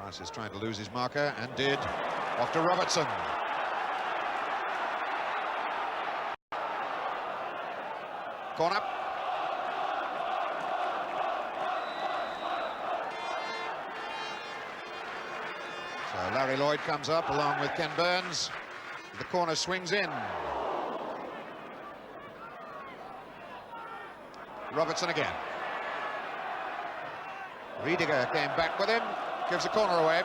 Francis trying to lose his marker, and did. Off to Robertson. Corner. So Larry Lloyd comes up along with Ken Burns. The corner swings in. Robertson again. Riediger came back with him, gives the corner away.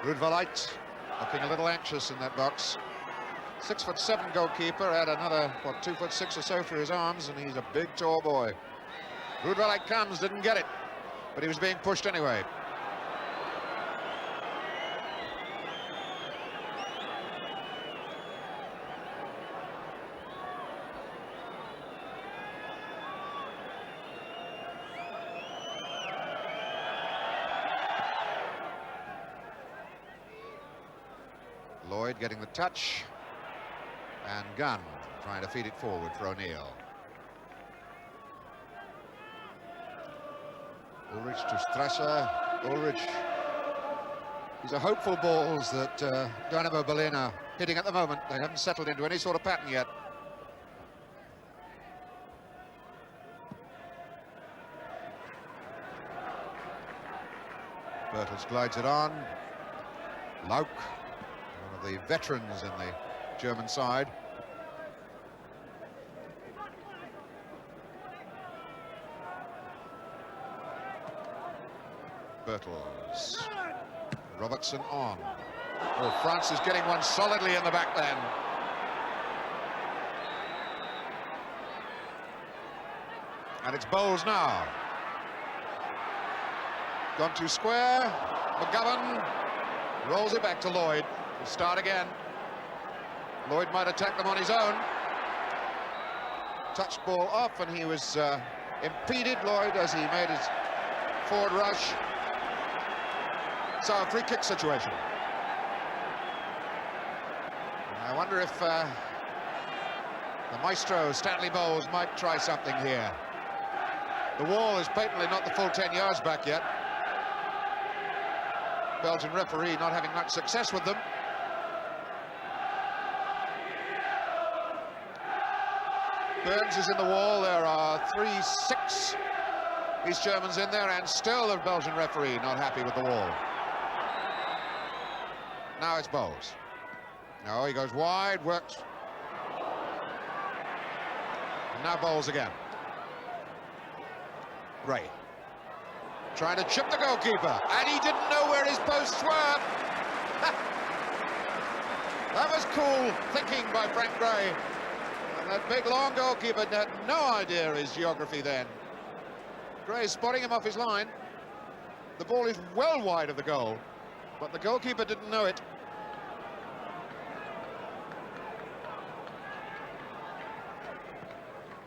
Rudwaleit looking a little anxious in that box. 6'7" goalkeeper, had another, what, 2'6" or so for his arms, and he's a big, tall boy. Rudwaleit comes, didn't get it, but he was being pushed anyway. Lloyd getting the touch, and Gunn trying to feed it forward for O'Neill. Ullrich to Sträßer. Ullrich. These are hopeful balls that Dynamo Berlin are hitting at the moment. They haven't settled into any sort of pattern yet. Birtles glides it on. Lauck, one of the veterans in the German side. Birtles. Robertson on. Oh, France is getting one solidly in the back then. And it's Bowles now. Gone too square. McGovern rolls it back to Lloyd. We'll start again. Lloyd might attack them on his own. Touched ball off, and he was impeded, Lloyd, as he made his forward rush. So a free kick situation. I wonder if the maestro, Stanley Bowles, might try something here. The wall is patently not the full 10 yards back yet. Belgian referee not having much success with them. Burns is in the wall. There are 3-6 East Germans in there, and still the Belgian referee not happy with the wall. Now it's Bowles. No, he goes wide, works. And now Bowles again. Ray. Trying to chip the goalkeeper, and he didn't know where his posts were. That was cool thinking by Frank Gray. And that big, long goalkeeper had no idea his geography then. Gray spotting him off his line. The ball is well wide of the goal, but the goalkeeper didn't know it.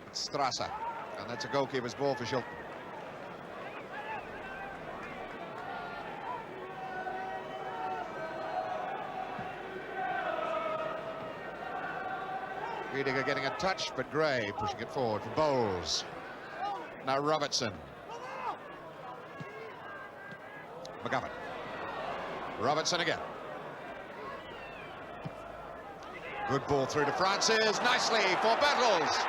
It's Sträßer, and that's a goalkeeper's ball for Shilton. Riediger getting a touch, but Gray pushing it forward for Bowles. Now Robertson. McGovern. Robertson again. Good ball through to Francis. Nicely for Birtles.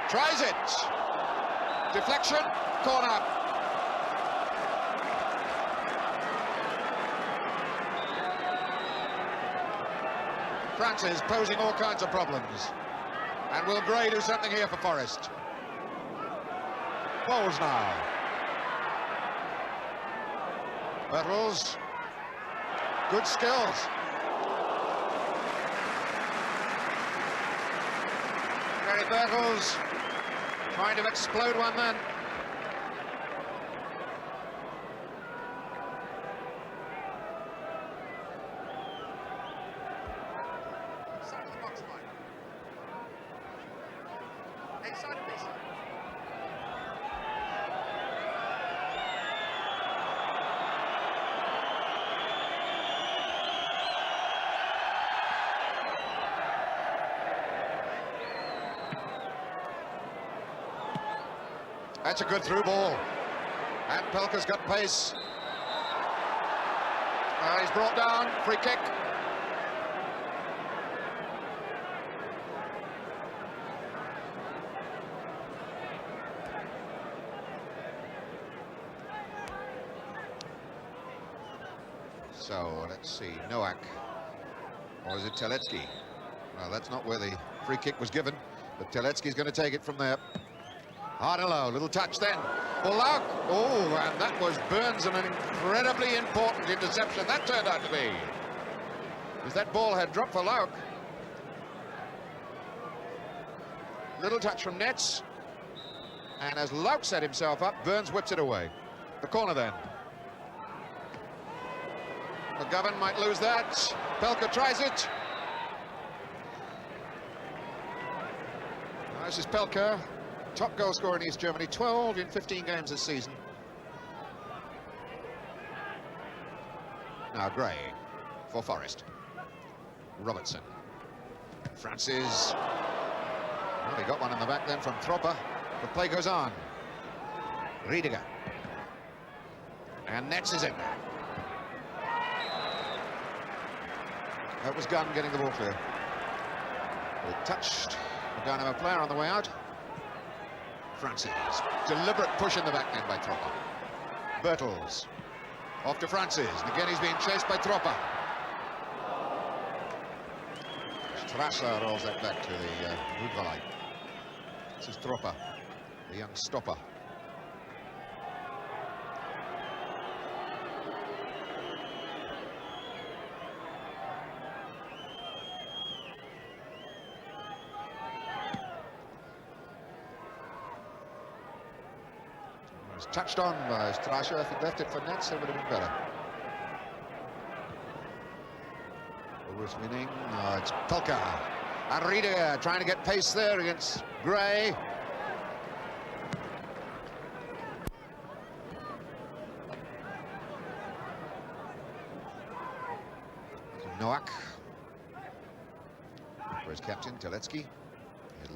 Tries it. Deflection. Corner. Francis posing all kinds of problems. And will Gray do something here for Forest? Bowles now. Birtles. Good skills. Garry Birtles trying to explode one then. That's a good through ball. And Pelka's got pace. He's brought down, free kick. So, let's see, Noack, or is it Terletzki? Well, that's not where the free kick was given, but Terletzki's going to take it from there. Hard and low, little touch then for Lauck. Oh, and that was Burns, and an incredibly important interception that turned out to be. Because that ball had dropped for Lauck. Little touch from Nets. And as Lauck set himself up, Burns whips it away. The corner then. McGovern might lose that. Pelka tries it. This is Pelka, top goal scorer in East Germany, 12 in 15 games this season. Now Gray for Forest. Robertson. Francis. Well, he got one in the back then from Troppa. The play goes on. Riediger. And Nets is in there. That was Gunn getting the ball clear. It touched the Dynamo player on the way out. Francis. Deliberate push in the back end by Troppa. Birtles. Off to Francis. And again he's being chased by Troppa. Sträßer rolls that back to the Rudwaleit. This is Troppa, the young stopper. Touched on by Sträßer. If he'd left it for Nets, it would have been better. Worth winning. No, it's Pelka. And Riediger trying to get pace there against Gray. Noack. For his captain, Terletzki.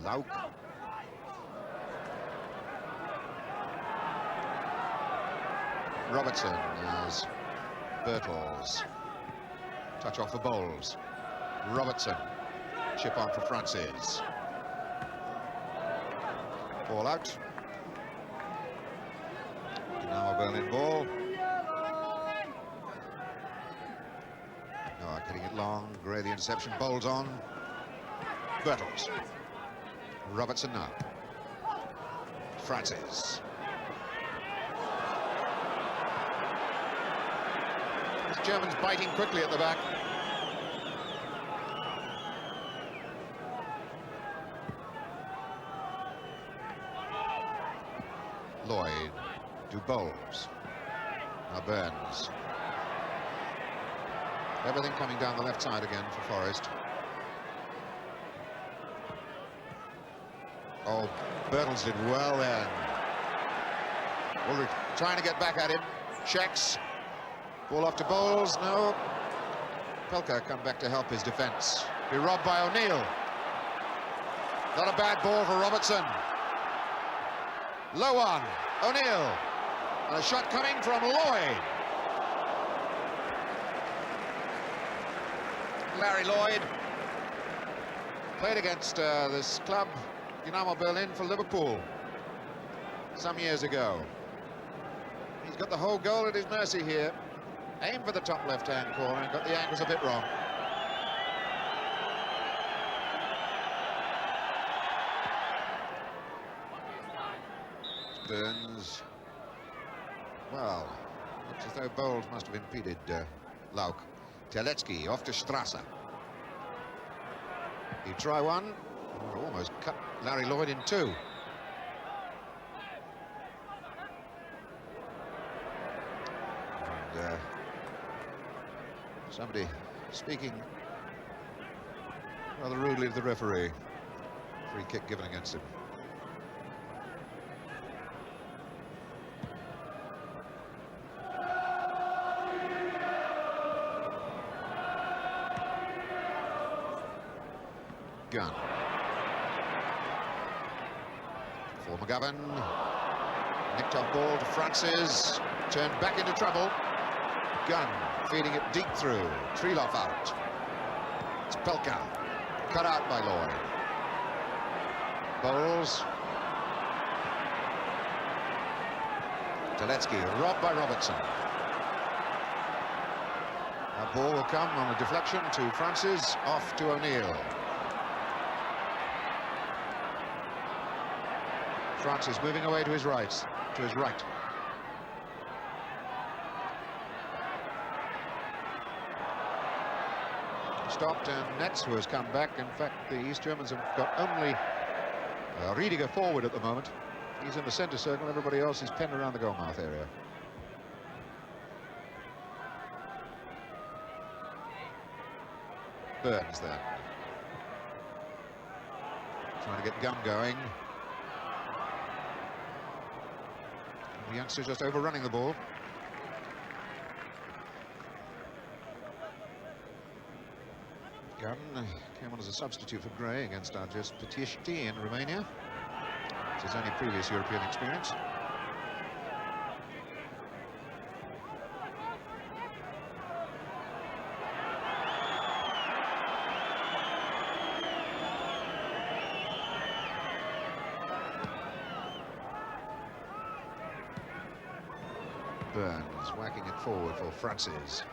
Lauck. Robertson as Birtles. Touch off the bowls. Robertson. Chip on for Francis. Ball out. Now a Berlin ball. Noack getting it long. Gray the interception. Bowls on. Birtles. Robertson now. Francis. Germans biting quickly at the back. Lloyd, do bowls. Now Burns. Everything coming down the left side again for Forest. Oh, Birtles did well then. Ullrich trying to get back at him. Checks. Ball off to Bowles, no. Pelka come back to help his defence. Be robbed by O'Neill. Not a bad ball for Robertson. Low one, O'Neill. And a shot coming from Lloyd. Larry Lloyd. Played against this club, Dynamo Berlin, for Liverpool some years ago. He's got the whole goal at his mercy here. Aimed for the top left-hand corner and got the angles a bit wrong. Burns. Well, looks as though Bowles must have impeded Lauck. Terletzki off to Sträßer. He try one. Oh, almost cut Larry Lloyd in two. And somebody speaking rather rudely to the referee. Free kick given against him. Gunn. For McGovern. Nicked off ball to Francis, turned back into trouble. Gunn feeding it deep through. Trieloff out. It's Pelka, cut out by Lloyd. Bowles. Terletzki, robbed by Robertson. That ball will come on a deflection to Francis, off to O'Neill. Francis moving away to his right. Stopped, and Nets, who has come back. In fact, the East Germans have got only Riediger forward at the moment. He's in the centre circle, everybody else is penned around the goalmouth area. Burns there. Trying to get Gunn going. The youngster just overrunning the ball. Gunn came on as a substitute for Gray against our just Pitești in Romania. It's his only previous European experience. Burns whacking it forward for Francis.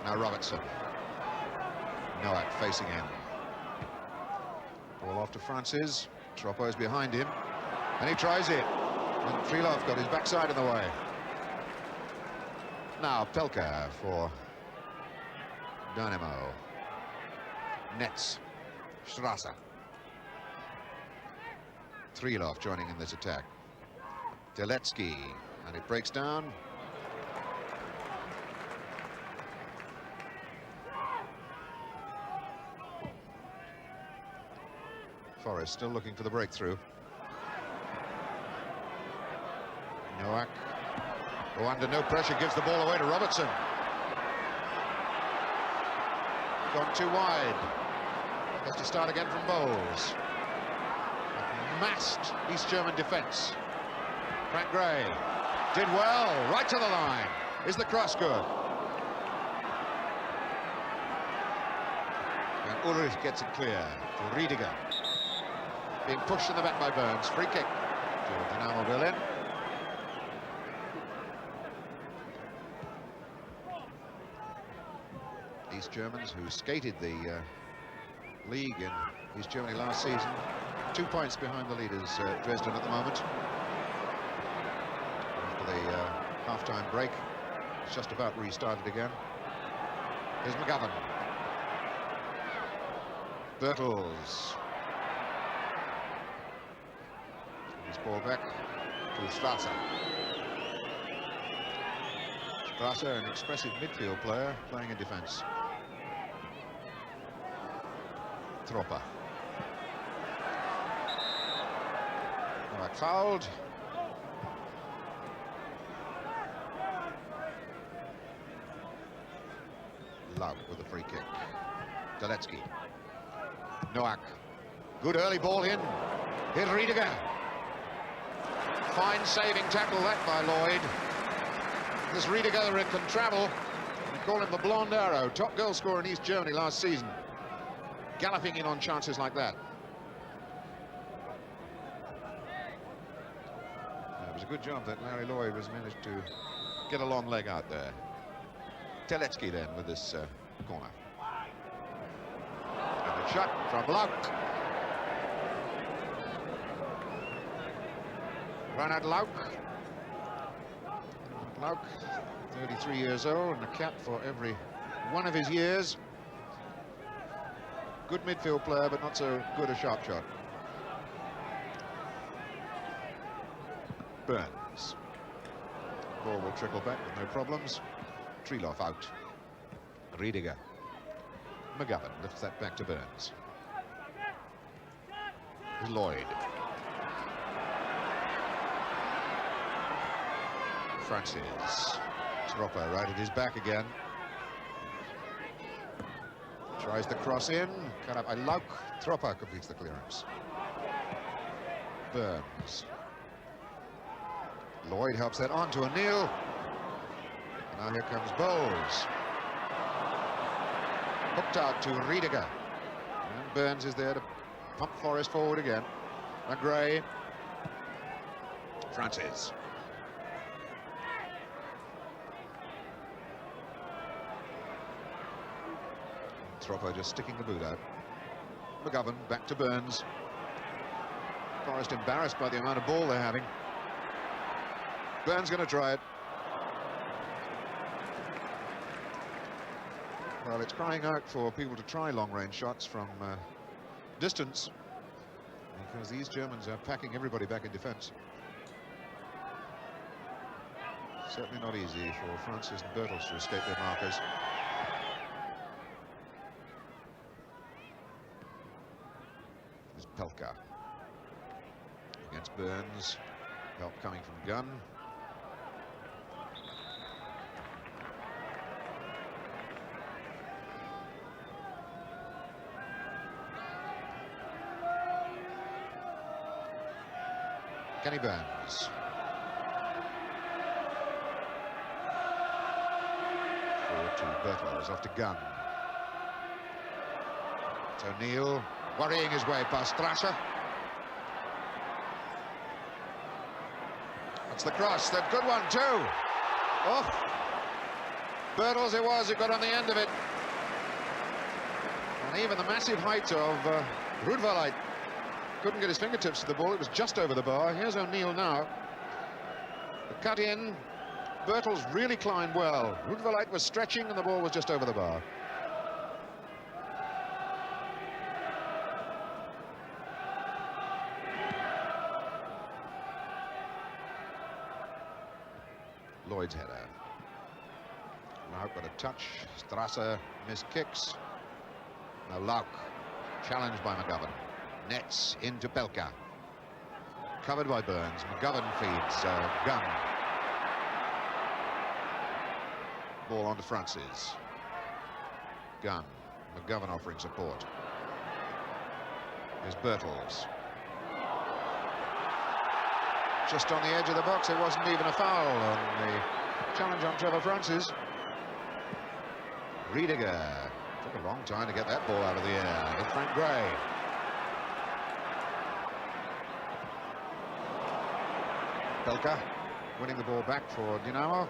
Now Robertson. Noack facing him. Ball off to Francis. Troppa is behind him, and he tries it. And Trieloff got his backside in the way. Now Pelka for Dynamo. Nets. Sträßer. Trieloff joining in this attack. Terletzki, and it breaks down. Forrest still looking for the breakthrough. Noack, who under no pressure gives the ball away to Robertson. Gone too wide. Has to start again from Bowles. Massed East German defence. Frank Gray did well, right to the line. Is the cross good? And Ullrich gets it clear to Riediger. Being pushed in the back by Burns. Free kick to Dynamo Berlin. East Germans, who skated the league in East Germany last season, 2 points behind the leaders, Dresden at the moment. After the half-time break, it's just about restarted again. Here's McGovern. Birtles. Ball back to Sträßer. Sträßer, an expressive midfield player, playing in defence. Troppa. Noack fouled. Lauck with a free kick. Terletzki. Noack. Good early ball in. Here's Riediger. Fine saving tackle that by Lloyd. This Riediger can travel. We call him the Blonde Arrow, top goal scorer in East Germany last season. Galloping in on chances like that. It was a good job that Larry Lloyd was managed to get a long leg out there. Terletzki then with this corner. And a shot from Lauck. Reinhard Lauck. Lauck, 33 years old, and a cap for every one of his years. Good midfield player, but not so good a sharp shot. Burns. Ball will trickle back with no problems. Trieloff out. Riediger. McGovern lifts that back to Burns. Lloyd. Francis. Troppa right at his back again. Tries the cross in. Cut up by Lauck. Troppa completes the clearance. Burns. Lloyd helps that on to O'Neill. Now here comes Bowles. Hooked out to Riediger. And Burns is there to pump Forrest forward again. McGray. Francis. Troppa just sticking the boot out. McGovern back to Burns. Forrest embarrassed by the amount of ball they're having. Burns going to try it. Well, it's crying out for people to try long-range shots from distance, because these Germans are packing everybody back in defence. Certainly not easy for Francis and Birtles to escape their markers. There's Pelka against Burns. Help coming from Gunn. Kenny Burns. Forward to Birtles, off to Gunn. It's O'Neill worrying his way past Sträßer. That's the cross, that good one too. Oh, Birtles it was who got on the end of it. And even the massive height of Rudwaleit couldn't get his fingertips to the ball. It was just over the bar. Here's O'Neill now. The cut in. Birtles really climbed well. Rudwaleit was stretching and the ball was just over the bar. Lloyd's header. Lauck got a touch. Sträßer missed kicks. Now Lauck challenged by McGovern. Nets into Pelka. Covered by Burns. McGovern feeds Gunn. Ball on to Francis. Gunn. McGovern offering support. Here's Birtles. Just on the edge of the box. It wasn't even a foul on the challenge on Trevor Francis. Riediger. Took a long time to get that ball out of the air. It's Frank Gray. Pelka winning the ball back for Dynamo.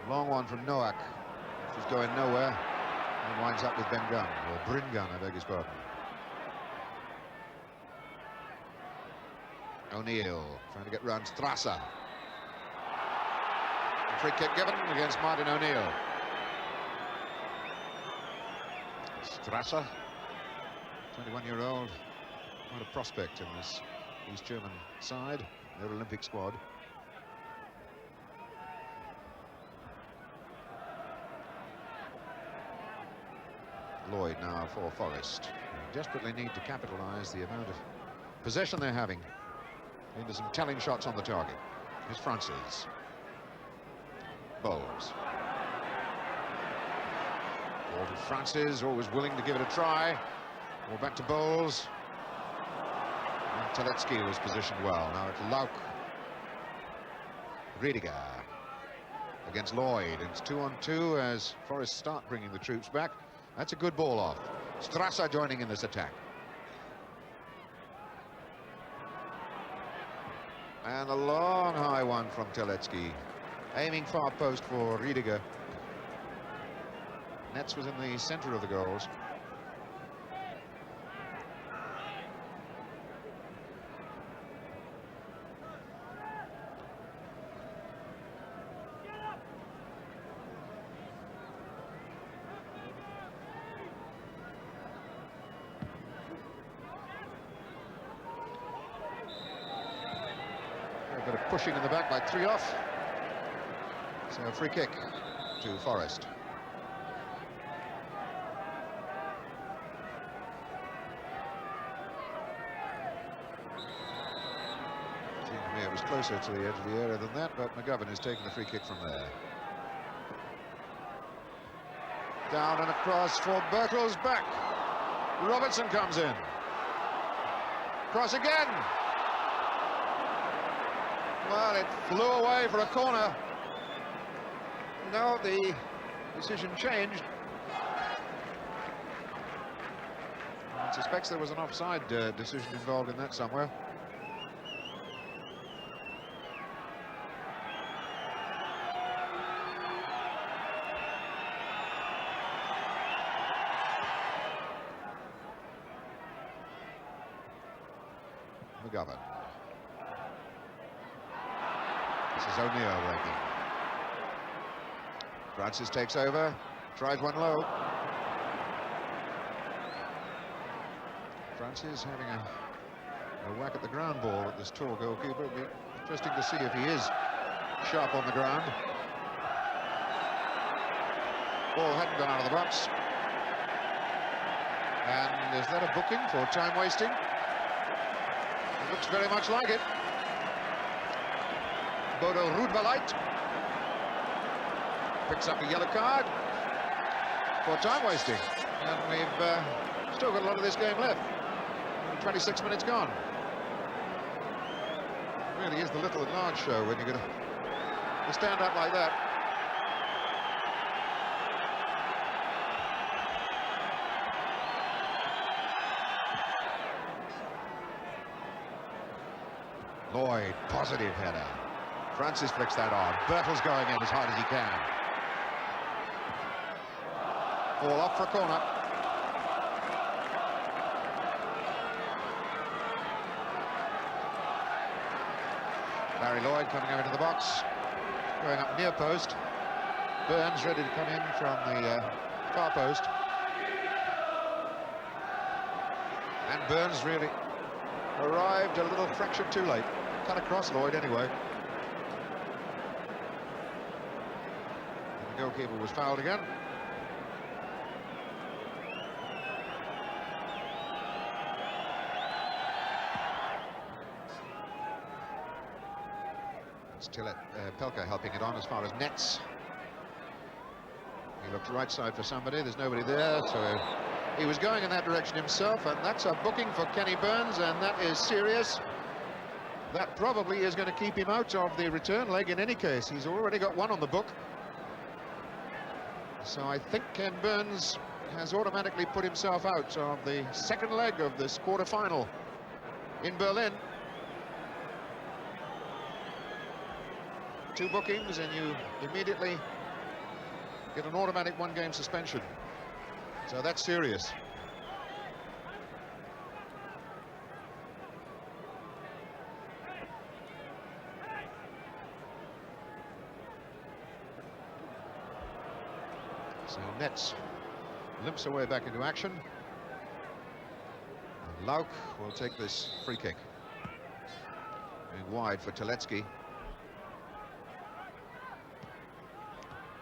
Long one from Noack, which is going nowhere, and winds up with Ben Gunn, or Bryn Gunn, I beg his pardon. O'Neill trying to get round Sträßer. A free kick given against Martin O'Neill. Sträßer, 21-year-old, what a prospect in this East German side, their Olympic squad. Lloyd now for Forrest. They desperately need to capitalise the amount of possession they're having into some telling shots on the target. Here's Francis. Bowles. Ball to Francis, always willing to give it a try. Ball back to Bowles. And Terletzki was positioned well. Now it's Lauck. Riediger against Lloyd. It's 2-on-2 as Forrest start bringing the troops back. That's a good ball off. Sträßer joining in this attack. And a long high one from Terletzki. Aiming far post for Riediger. Nets was in the centre of the goals. A bit of pushing in the back by Trieloff. So a free kick to Forrest. Seemed to me it was closer to the edge of the area than that, but McGovern is taking the free kick from there. Down and across for Birtles, back. Robertson comes in. Cross again. Well, it flew away for a corner. No, the decision changed. I suspect there was an offside decision involved in that somewhere. McGovern. This is O'Neill working. Francis takes over, tries one low. Francis having a whack at the ground ball at this tall goalkeeper. It'll be interesting to see if he is sharp on the ground. Ball hadn't gone out of the box. And is that a booking for time wasting? It looks very much like it. Bodo Rudwaleit picks up a yellow card for time wasting. And we've still got a lot of this game left. 26 minutes gone. It really is the little and large show when you're going to stand up like that. Lloyd, positive header. Francis flicks that on. Birtles going in as hard as he can. Ball off for a corner. Barry Lloyd coming over to the box, going up near post. Burns ready to come in from the far post. And Burns really arrived a little fraction too late. Cut across Lloyd anyway. And the goalkeeper was fouled again. Pelka helping it on as far as nets. He looked right side for somebody. There's nobody there, so he was going in that direction himself, and that's a booking for Kenny Burns, and that is serious. That probably is going to keep him out of the return leg in any case. He's already got one on the book. So I think Ken Burns has automatically put himself out of the second leg of this quarter-final in Berlin. 2 bookings and you immediately get an automatic 1-game suspension. So that's serious. So Nets limps away back into action. And Lauck will take this free kick. Going wide for Terletzki.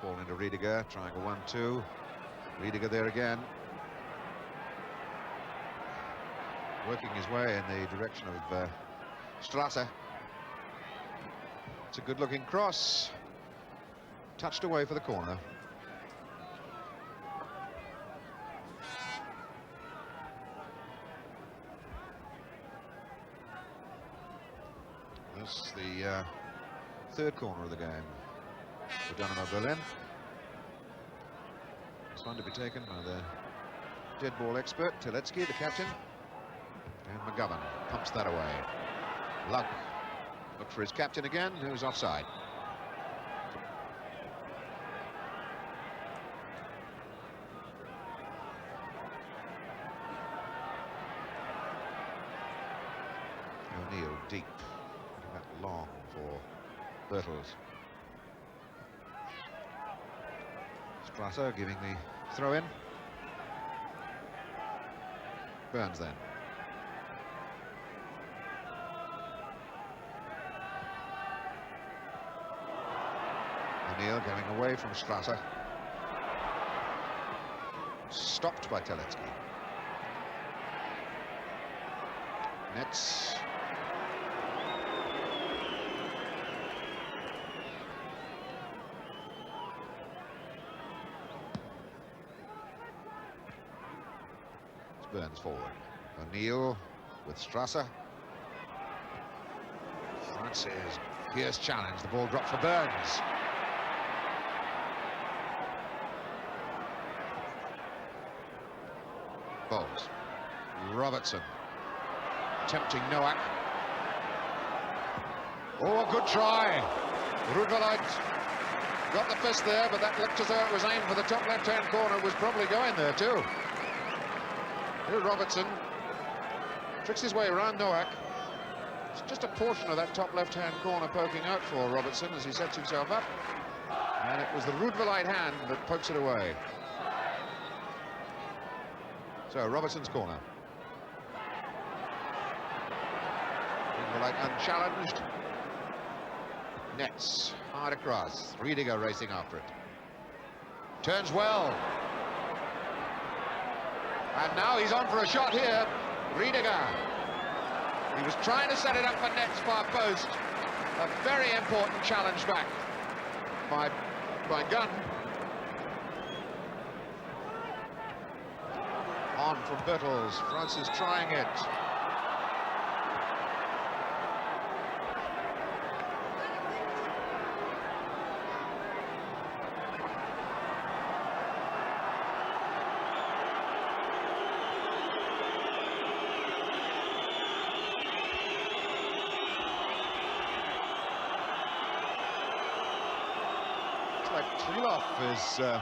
Ball into Riediger, triangle 1-2. Riediger there again. Working his way in the direction of Sträßer. It's a good-looking cross. Touched away for the corner. That's the third corner of the game for Dynamo Berlin. It's one to be taken by the dead ball expert, Terletzki, the captain. And McGovern pumps that away. Lauck looks for his captain again, who's offside. O'Neill deep, that long for Birtles. Sträßer giving the throw in. Burns then. O'Neill going away from Sträßer. Stopped by Terletzki. Nets. Burns forward. O'Neill with Sträßer. Francis, fierce challenge, the ball dropped for Burns. Bowls. Robertson, tempting Noack. Oh, a good try. Rudwaleit got the fist there, but that looked as though it was aimed for the top left-hand corner, was probably going there too. Here Robertson tricks his way around Noack. It's just a portion of that top left-hand corner poking out for Robertson as he sets himself up. And it was the Rudwaleit hand that pokes it away. So, Robertson's corner. Rudwaleit unchallenged. Nets, hard across. Riediger racing after it. Turns well. And now he's on for a shot here. Riediger. He was trying to set it up for Nets far post. A very important challenge back by Gunn. On from Birtles. Francis trying it. Trieloff is the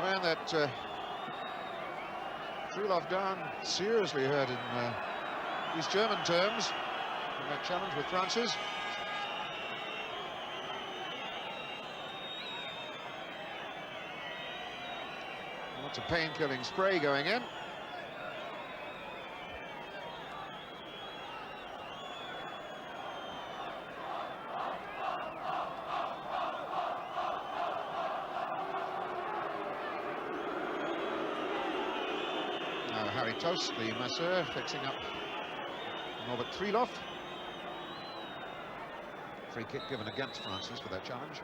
man that Trieloff down seriously hurt in these German terms in that challenge with Francis. Lots of pain-killing spray going in. Toast, the masseur, fixing up Norbert Trieloff. Free kick given against Francis for that challenge.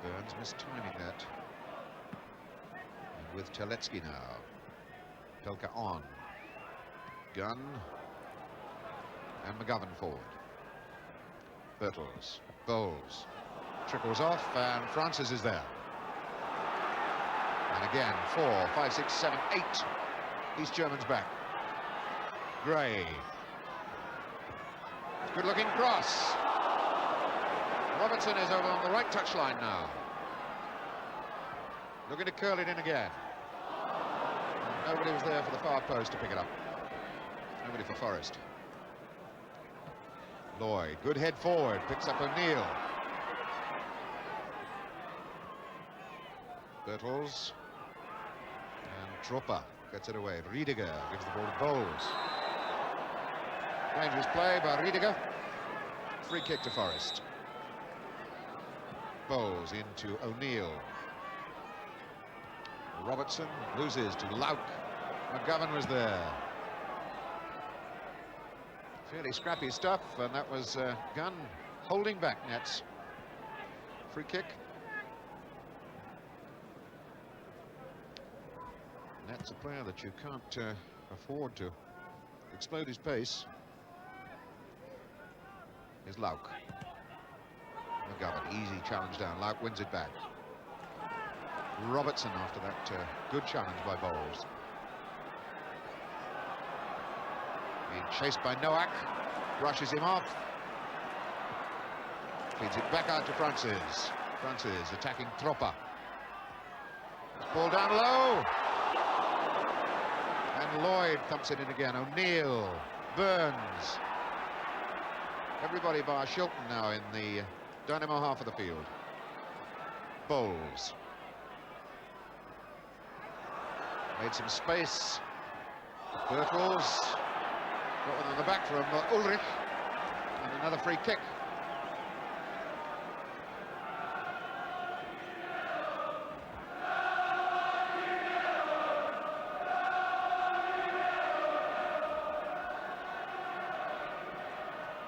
Burns mistiming that. And with Terletzki now. Pelka on. Gunn. And McGovern forward. Birtles. Bowles. Trickles off, and Francis is there. And again, 4, 5, 6, 7, 8. East Germans back. Gray. Good-looking cross. Robertson is over on the right touchline now. Looking to curl it in again. And nobody was there for the far post to pick it up. Nobody for Forest. Lloyd, good head forward, picks up O'Neill. Birtles and Troppa gets it away. Riediger gives the ball to Bowles. Dangerous play by Riediger. Free kick to Forest. Bowles into O'Neill. Robertson loses to Lauck. McGovern was there. Fairly scrappy stuff, and that was Gunn holding back Nets. Free kick. That's a player that you can't afford to explode his pace. Here's Lauck. McGovern, easy challenge down. Lauck wins it back. Robertson after that good challenge by Bowles. Being chased by Noack, brushes him off. Feeds it back out to Francis. Francis attacking Troppa. Ball down low. And Lloyd thumps it in again. O'Neill, Burns. Everybody bar Shilton now in the Dynamo half of the field. Bowles. Made some space. Birtles. Got one on the back from Ullrich. And another free kick.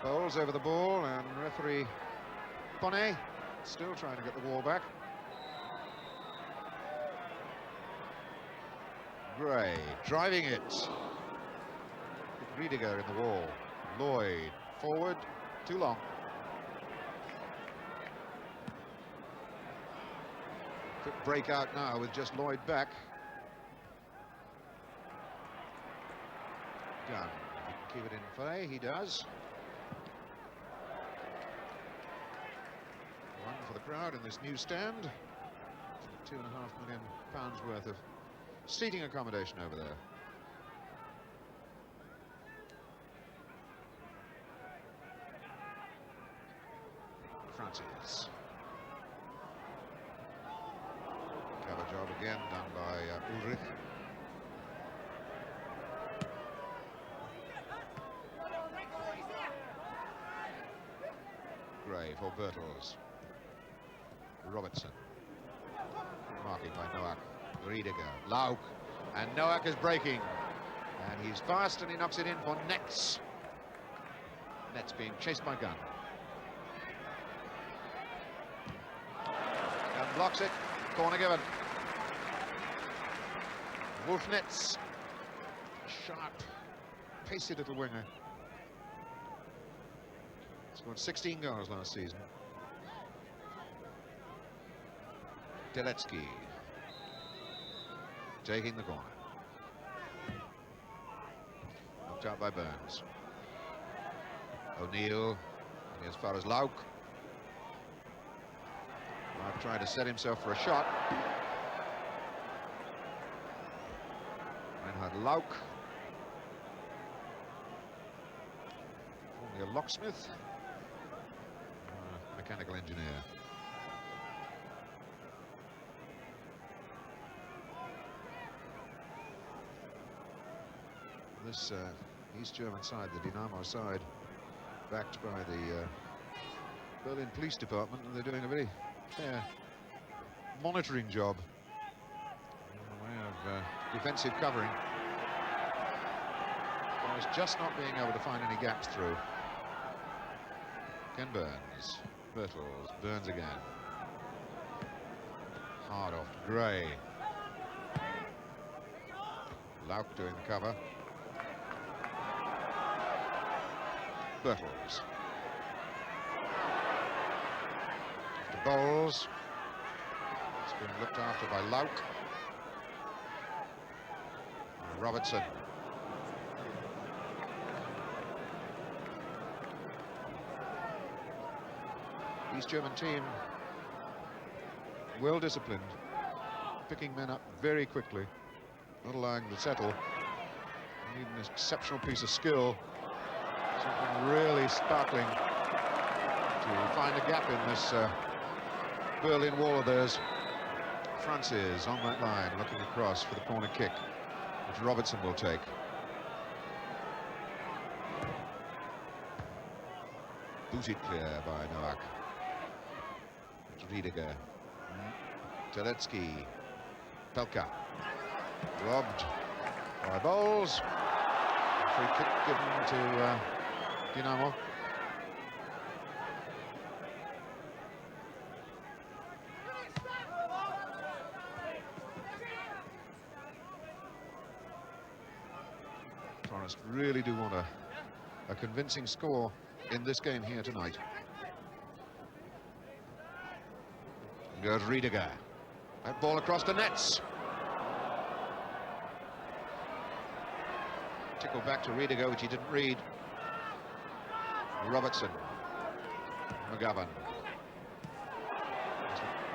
Bowles over the ball, and referee Ponnet still trying to get the ball back. Gray driving it. Riediger in the wall. Lloyd forward, too long. Quick break out now with just Lloyd back. Gunn, keep it in play, he does. One for the crowd in this new stand. £2.5 million worth of seating accommodation over there. Francis. Cover job again done by Ullrich. Gray for Birtles. Robertson. Marking by Noack. Riediger. Lauck. And Noack is breaking. And he's fast and he knocks it in for Nets. Nets being chased by Gunn. Gunn blocks it. Corner given. Wolf Nets. Sharp, pacey little winger. Scored 16 goals last season. Terletzki taking the corner. Knocked out by Burns. O'Neill as far as Lauck. Lauck trying to set himself for a shot. Reinhard Lauck. Formerly a locksmith. Mechanical engineer. This East German side, the Dynamo side, backed by the Berlin Police Department, and they're doing a very fair monitoring job in the way of defensive covering. Guys just not being able to find any gaps through. Ken Burns, Birtles, Burns again. Hard off to Gray. Lauck doing the cover. Birtles. After Bowles. It's being looked after by Lauck. And Robertson. East German team well disciplined, picking men up very quickly, not allowing them to settle. Need an exceptional piece of skill. Something really sparkling to find a gap in this Berlin wall of theirs. Francis on that line, looking across for the corner kick, which Robertson will take. Booted clear by Noack. It's Riediger. Terletzki. Pelka. Robbed by Bowles. Free kick given to Dynamo. Forest really do want a convincing score in this game here tonight. Goes Riediger. That ball across the nets. Tickle back to Riediger, which he didn't read. Robertson. McGovern.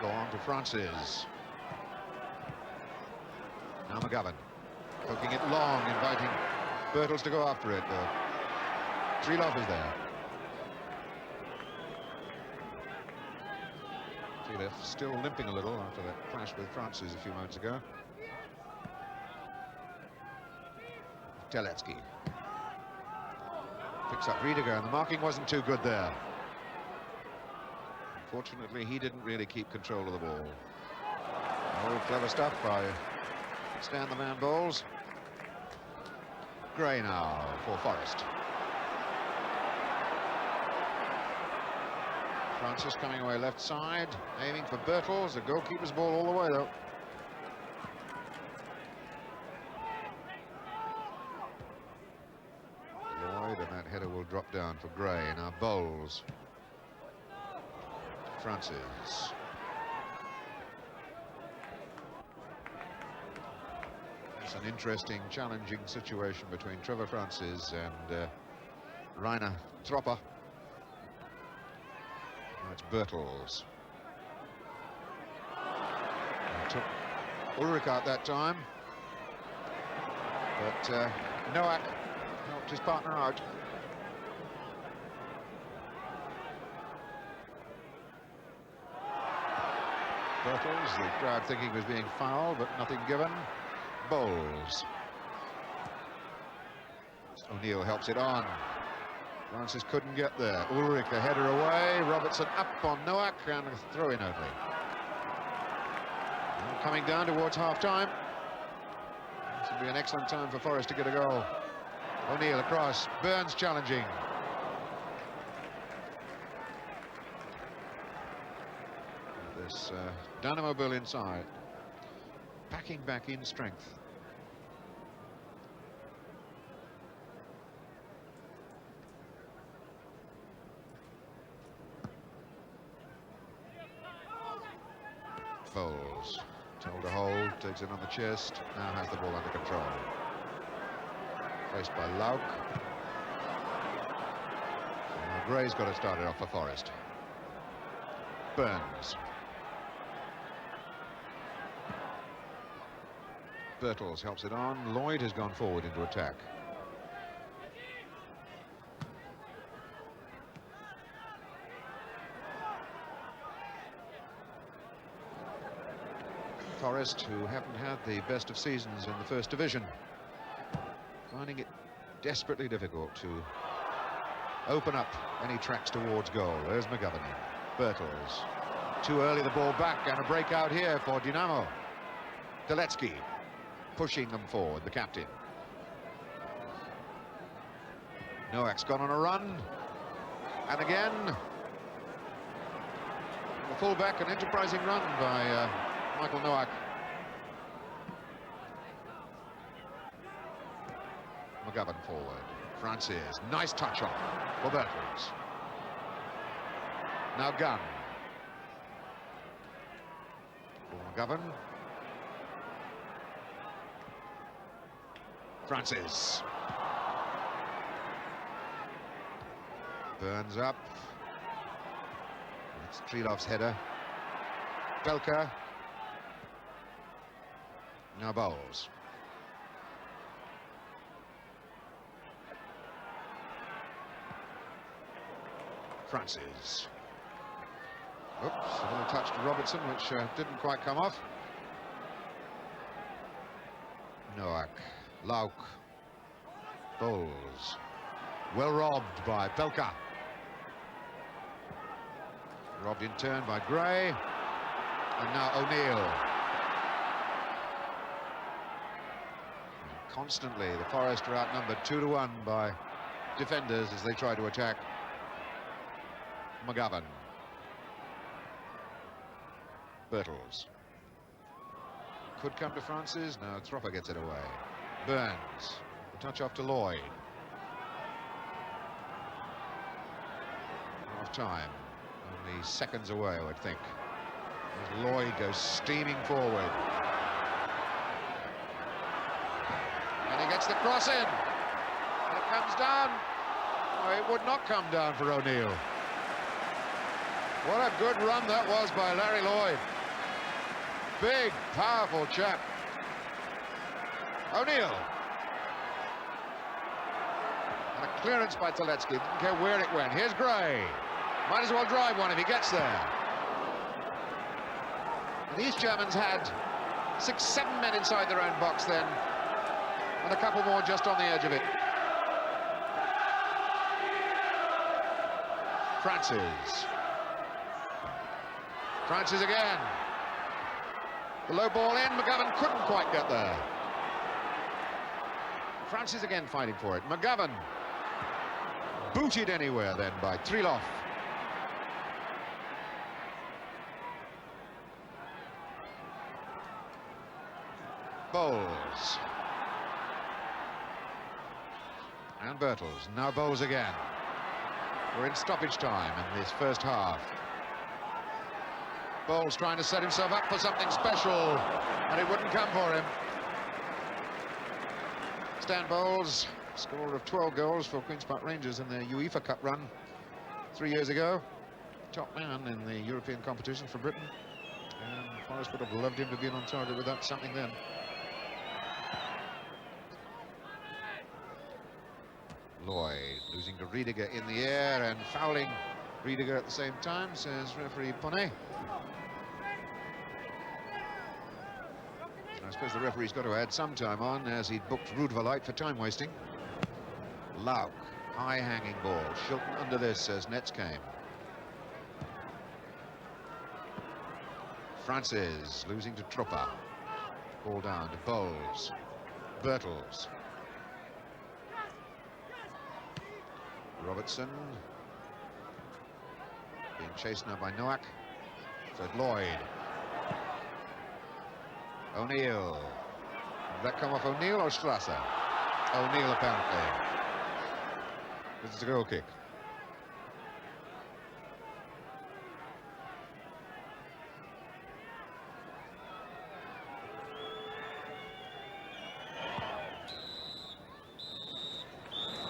Go on to Francis. Now McGovern. Poking it long, inviting Birtles to go after it. Trieloff is there. Trieloff still limping a little after that clash with Francis a few moments ago. Terletzki picks up Riediger, and the marking wasn't too good there. Unfortunately, he didn't really keep control of the ball. Oh, clever stuff by Stand the Man Bowles. Gray now for Forest. Francis coming away left side, aiming for Birtles. The goalkeeper's ball all the way, though. drop down for Gray. Now Bowles. Francis. It's an interesting, challenging situation between Trevor Francis and Reinhard Troppa. Now it's Birtles. Took Ullrich out that time, but Noack helped his partner out. Birtles, the crowd thinking he was being fouled, but nothing given. Bowles. O'Neill helps it on. Francis couldn't get there. Ullrich a header away. Robertson up on Noack and a throw in only. And coming down towards half-time. This will be an excellent time for Forest to get a goal. O'Neill across. Burns challenging. This Dynamo Berlin side packing back in strength. Foles told to hold, takes it on the chest, now has the ball under control. Faced by Lauck. Now Gray's got to start it off for Forest. Burns. Birtles helps it on. Lloyd has gone forward into attack. Forest, who haven't had the best of seasons in the first division, finding it desperately difficult to open up any tracks towards goal. There's McGovern. Birtles. Too early the ball back, and a breakout here for Dynamo. Terletzki pushing them forward, the captain. Noack's gone on a run. And again, the fullback, an enterprising run by Michael Noack. McGovern forward. Francis, nice touch on for Birtles. Now Gunn. For McGovern. Francis. Burns up. It's Trieloff's header. Belka. Now Bowles. Francis. Oops, a little touch to Robertson, which didn't quite come off. Noack. Lauck. Bowles. Well robbed by Belka. Robbed in turn by Gray. And now O'Neill. Constantly, the Forest are outnumbered 2-1 by defenders as they try to attack. McGovern. Birtles. Could come to Francis. No, Troppa gets it away. Burns. The touch off to Lloyd. Half time. Only seconds away, I would think. As Lloyd goes steaming forward. And he gets the cross in. And it comes down. Oh, it would not come down for O'Neill. What a good run that was by Larry Lloyd. Big, powerful chap. O'Neill. And a clearance by Terletzki. Didn't care where it went. Here's Gray. Might as well drive one if he gets there. And these Germans had 6-7 men inside their own box then. And a couple more just on the edge of it. Francis. Francis again. The low ball in. McGovern couldn't quite get there. Francis again fighting for it. McGovern. Booted anywhere then by Trieloff. Bowles. And Birtles. Now Bowles again. We're in stoppage time in this first half. Bowles trying to set himself up for something special, and it wouldn't come for him. Stan Bowles, scorer of 12 goals for Queen's Park Rangers in their UEFA Cup run 3 years ago. Top man in the European competition for Britain. And Forrest would have loved him to be on target with that something then. Lloyd losing to Riediger in the air and fouling Riediger at the same time, says referee Ponnet. I suppose the referee's got to add some time on, as he'd booked Rudwaleit for time wasting. Lauck, high hanging ball. Shilton under this as nets came. Francis losing to Troppa. Ball down to Bowles. Birtles. Robertson. Being chased now by Noack. So Lloyd. O'Neill. Did that come off O'Neill or Sträßer? O'Neill apparently. This is a goal kick.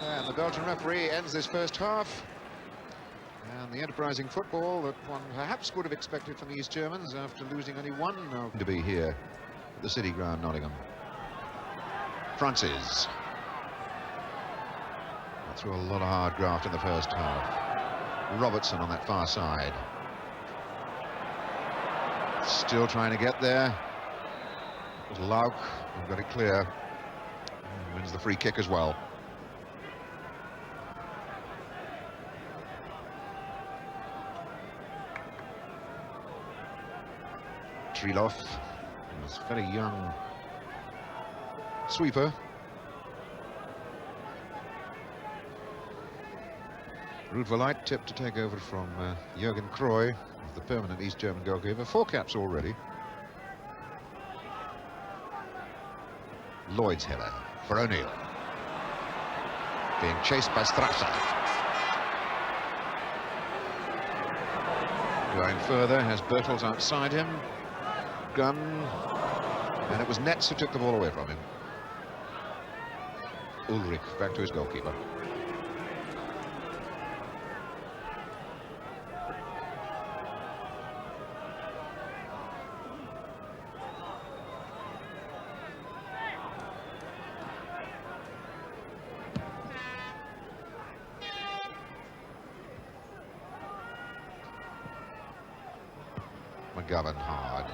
And the Belgian referee ends this first half. And the enterprising football that one perhaps would have expected from the East Germans after losing only one to be here at the City Ground, Nottingham. Francis. Threw a lot of hard graft in the first half. Robertson on that far side. Still trying to get there. It was Lauck who got it clear. And wins the free kick as well. Trieloff, this very young sweeper. Rudwaleit tipped to take over from Jürgen Riediger, the permanent East German goalkeeper. 4 caps already. Lloyd's header for O'Neill. Being chased by Sträßer. Going further has Birtles outside him. Gunn. And it was Nets who took the ball away from him. Ullrich back to his goalkeeper. McGovern hard.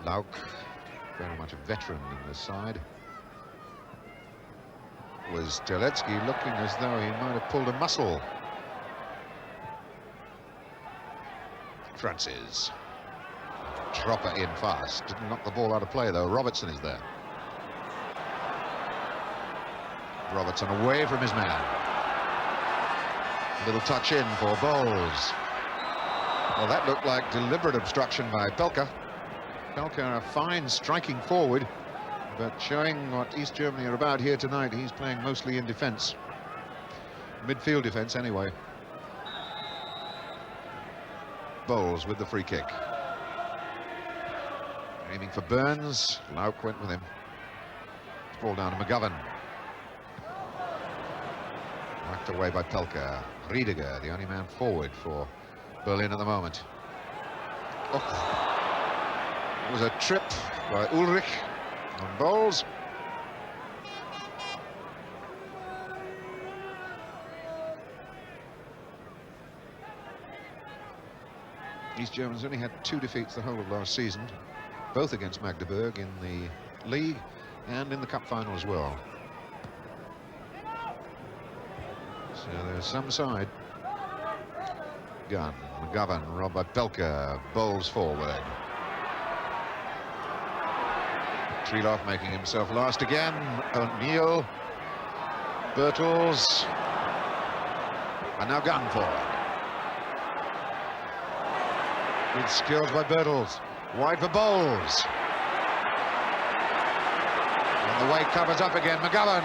Lauck, very much a veteran in this side. Was Terletzki looking as though he might have pulled a muscle. Francis. Troppa in fast. Didn't knock the ball out of play though. Robertson is there. Robertson away from his man. Little touch in for Bowles. Well, that looked like deliberate obstruction by Pelka. Pelka, a fine striking forward, but showing what East Germany are about here tonight. He's playing mostly in defence. Midfield defence anyway. Bowles with the free kick. Aiming for Burns. Lauck went with him. Ball down to McGovern. Whacked away by Pelka. Riediger, the only man forward for Berlin at the moment. Oh. It was a trip by Ullrich on Bowles. East Germans only had 2 defeats the whole of last season, both against Magdeburg in the league and in the cup final as well. So there's some side. Gunn, McGovern, robbed by Pelka, Bowles forward. Trieloff making himself last again. O'Neill, Birtles, and now Gunn forward. Good skills by Birtles. Wide for Bowles. And the way covers up again, McGovern.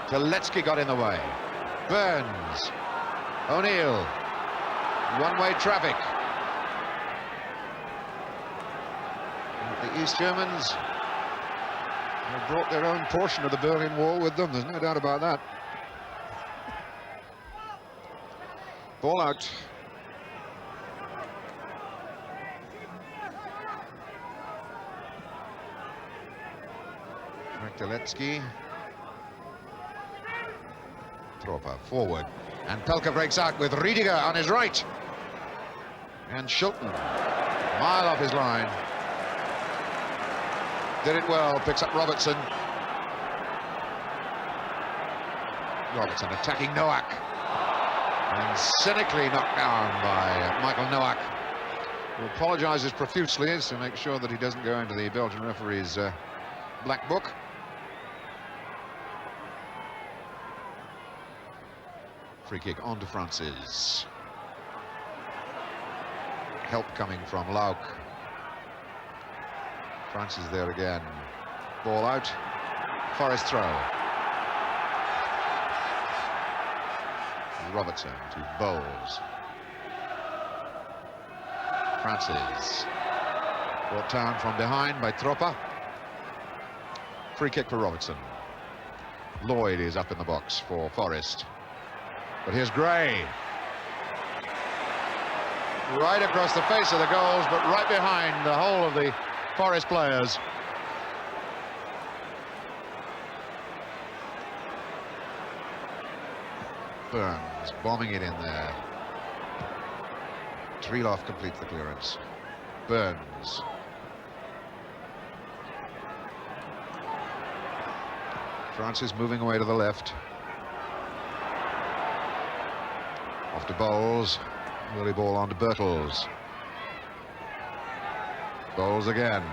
Terletzki got in the way. Burns. O'Neill. One-way traffic. The East Germans have brought their own portion of the Berlin Wall with them, there's no doubt about that. Ball out. Terletzki. Troppa forward. And Pelka breaks out with Riediger on his right. And Shilton, mile off his line. Did it well, picks up Robertson. Robertson attacking Noack. And cynically knocked down by Michael Noack, who apologises profusely to make sure that he doesn't go into the Belgian referee's black book. Free kick on to Francis. Help coming from Lauck. Francis there again. Ball out. Forest throw. Robertson to Bowles. Francis. Brought down from behind by Troppa. Free kick for Robertson. Lloyd is up in the box for Forest. But here's Gray. Right across the face of the goals, but right behind the whole of the Forest players. Burns bombing it in there. Trieloff completes the clearance. Burns. Francis moving away to the left. Off to Bowles. Early ball on to Birtles. Bowles again.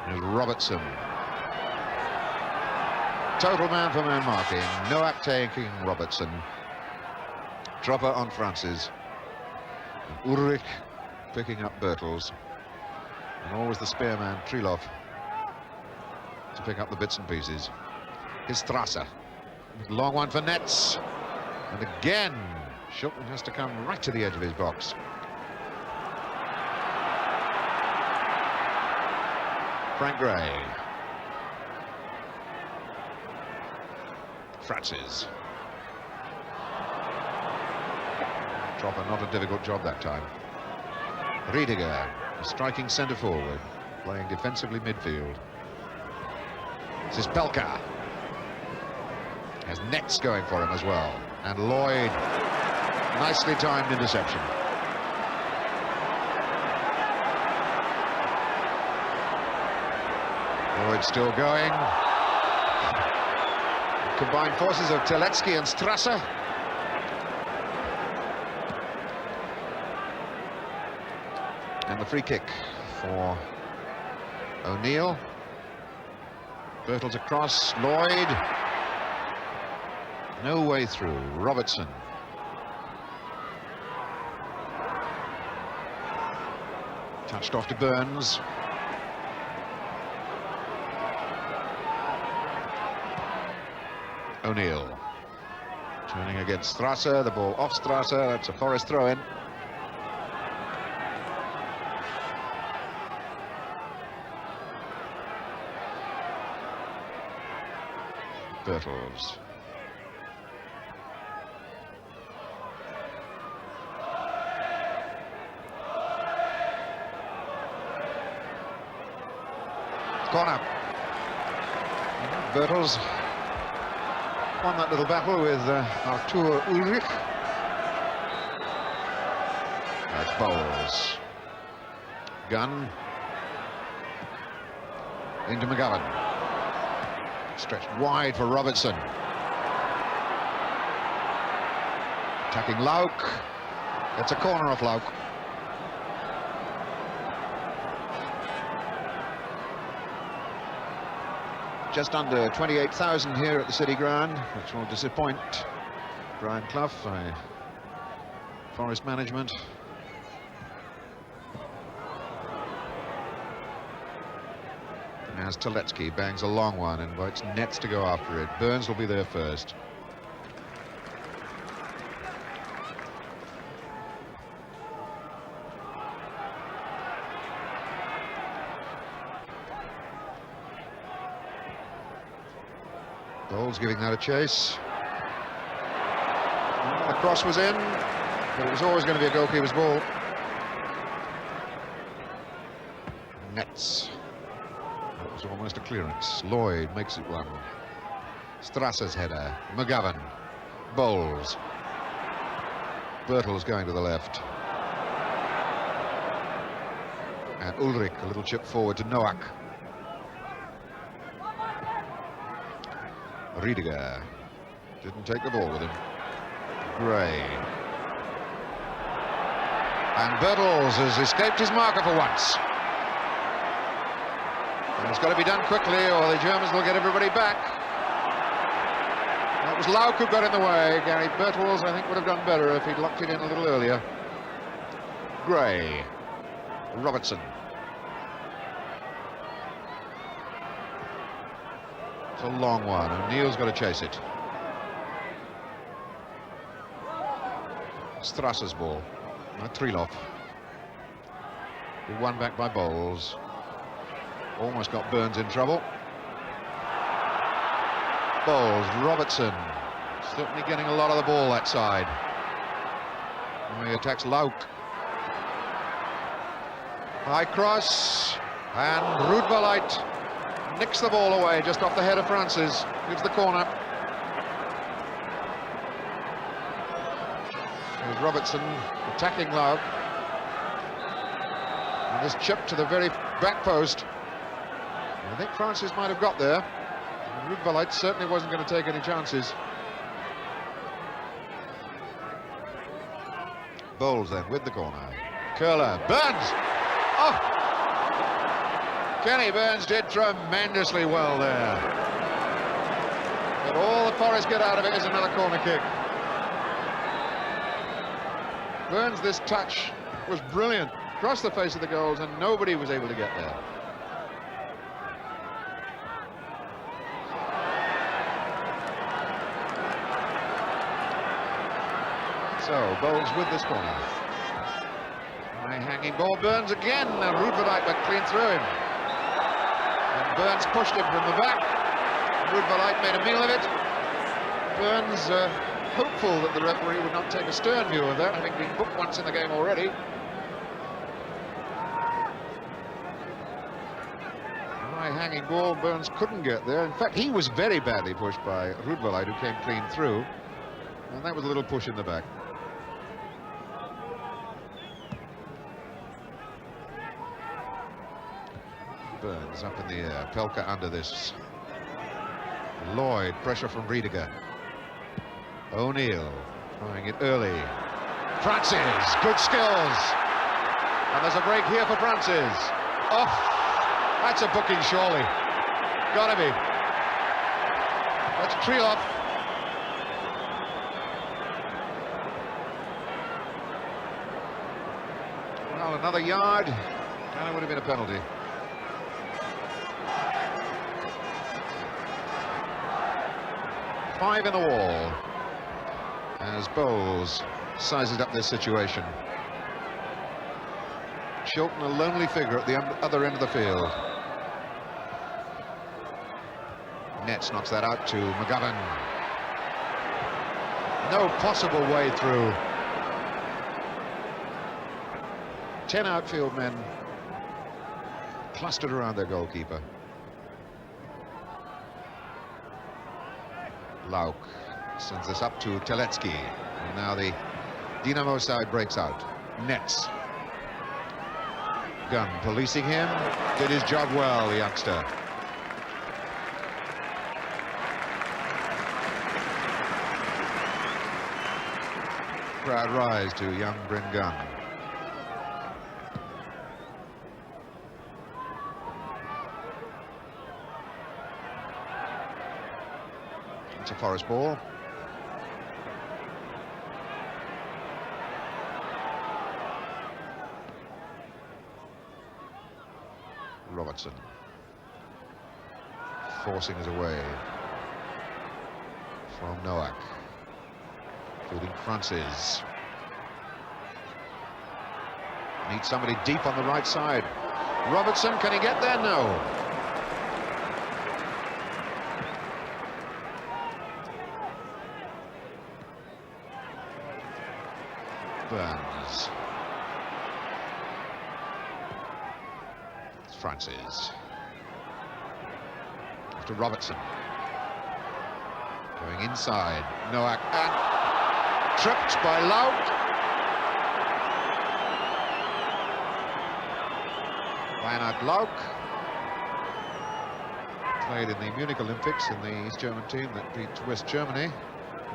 Here's Robertson. Total man-for-man marking. Noack taking Robertson. Troppa on Francis. And Ullrich picking up Birtles. And always the spearman, Trieloff, to pick up the bits and pieces. Here's Sträßer. Long one for Nets. And again, Shilton has to come right to the edge of his box. Frank Gray. Francis. Troppa, not a difficult job that time. Riediger, striking centre forward, playing defensively midfield. This is Pelka. Has Nets going for him as well. And Lloyd, nicely timed interception. Lloyd still going. Combined forces of Terletzki and Sträßer. And the free kick for O'Neill. Birtles across, Lloyd. No way through, Robertson. Touched off to Burns. O'Neill. Turning against Sträßer, the ball off Sträßer, that's a Forest throw-in. Birtles. Corner. Birtles won that little battle with Artur Ullrich. That's Bowles. Gunn. Into McGovern. Stretched wide for Robertson. Attacking Lauck. It's a corner off Lauck. Just under 28,000 here at the City Ground, which will disappoint Brian Clough, Forest management. as Terletzki bangs a long one and invites Nets to go after it. Burns will be there first. Bowles giving that a chase. The cross was in, but it was always going to be a goalkeeper's ball. Nets. That was almost a clearance. Lloyd makes it one. Sträßer's header. McGovern. Bowles. Birtles going to the left. And Ullrich, a little chip forward to Noack. Riediger didn't take the ball with him. Gray. And Birtles has escaped his marker for once. And it's got to be done quickly or the Germans will get everybody back. That was Lauck who got in the way. Garry Birtles, I think, would have done better if he'd locked it in a little earlier. Gray. Robertson. It's a long one. O'Neill's got to chase it. Sträßer's ball. Trieloff. Won back by Bowles. Almost got Burns in trouble. Bowles, Robertson. Certainly getting a lot of the ball that side. Now he attacks Lauck. High cross. And Rudwaleit nicks the ball away just off the head of Francis. Gives the corner. There's Robertson attacking Lauck. And this chip to the very back post. I think Francis might have got there. Rudwaleit certainly wasn't going to take any chances. Bowles then with the corner. Curler. Burns! Oh! Kenny Burns did tremendously well there. But all the Forest get out of it is another corner kick. Burns, this touch was brilliant. Across the face of the goals and nobody was able to get there. So, Bowles with this corner. High hanging ball, Burns again, and Rudwaleit went clean through him. And Burns pushed him from the back. Rudwaleit made a meal of it. Burns hopeful that the referee would not take a stern view of that, having been booked once in the game already. High hanging ball, Burns couldn't get there. In fact, he was very badly pushed by Rudwaleit, who came clean through. And that was a little push in the back. Burns up in the air. Pelka under this. Lloyd, pressure from Riediger. O'Neill trying it early. Francis, good skills. And there's a break here for Francis. Oh, that's a booking surely. Gotta be. That's Trieloff. Well, another yard, and it would have been a penalty. Five in the wall as Bowles sizes up this situation. Shilton, a lonely figure at the other end of the field. Nets knocks that out to McGovern. No possible way through. 10 outfield men clustered around their goalkeeper. Lauck sends this up to Terletzki. And now the Dynamo side breaks out. Nets. Gunn policing him. Did his job well, the youngster. Crowd rise to young Bryn Gunn. It's a Forest ball. Robertson. forcing us away from Noack. Feeding Francis. Needs somebody deep on the right side. Robertson, can he get there? No. Burns. It's Francis. To Robertson. Going inside. Noack and tripped by Lauck. Reinhard Lauck. Played in the Munich Olympics in the East German team that beat West Germany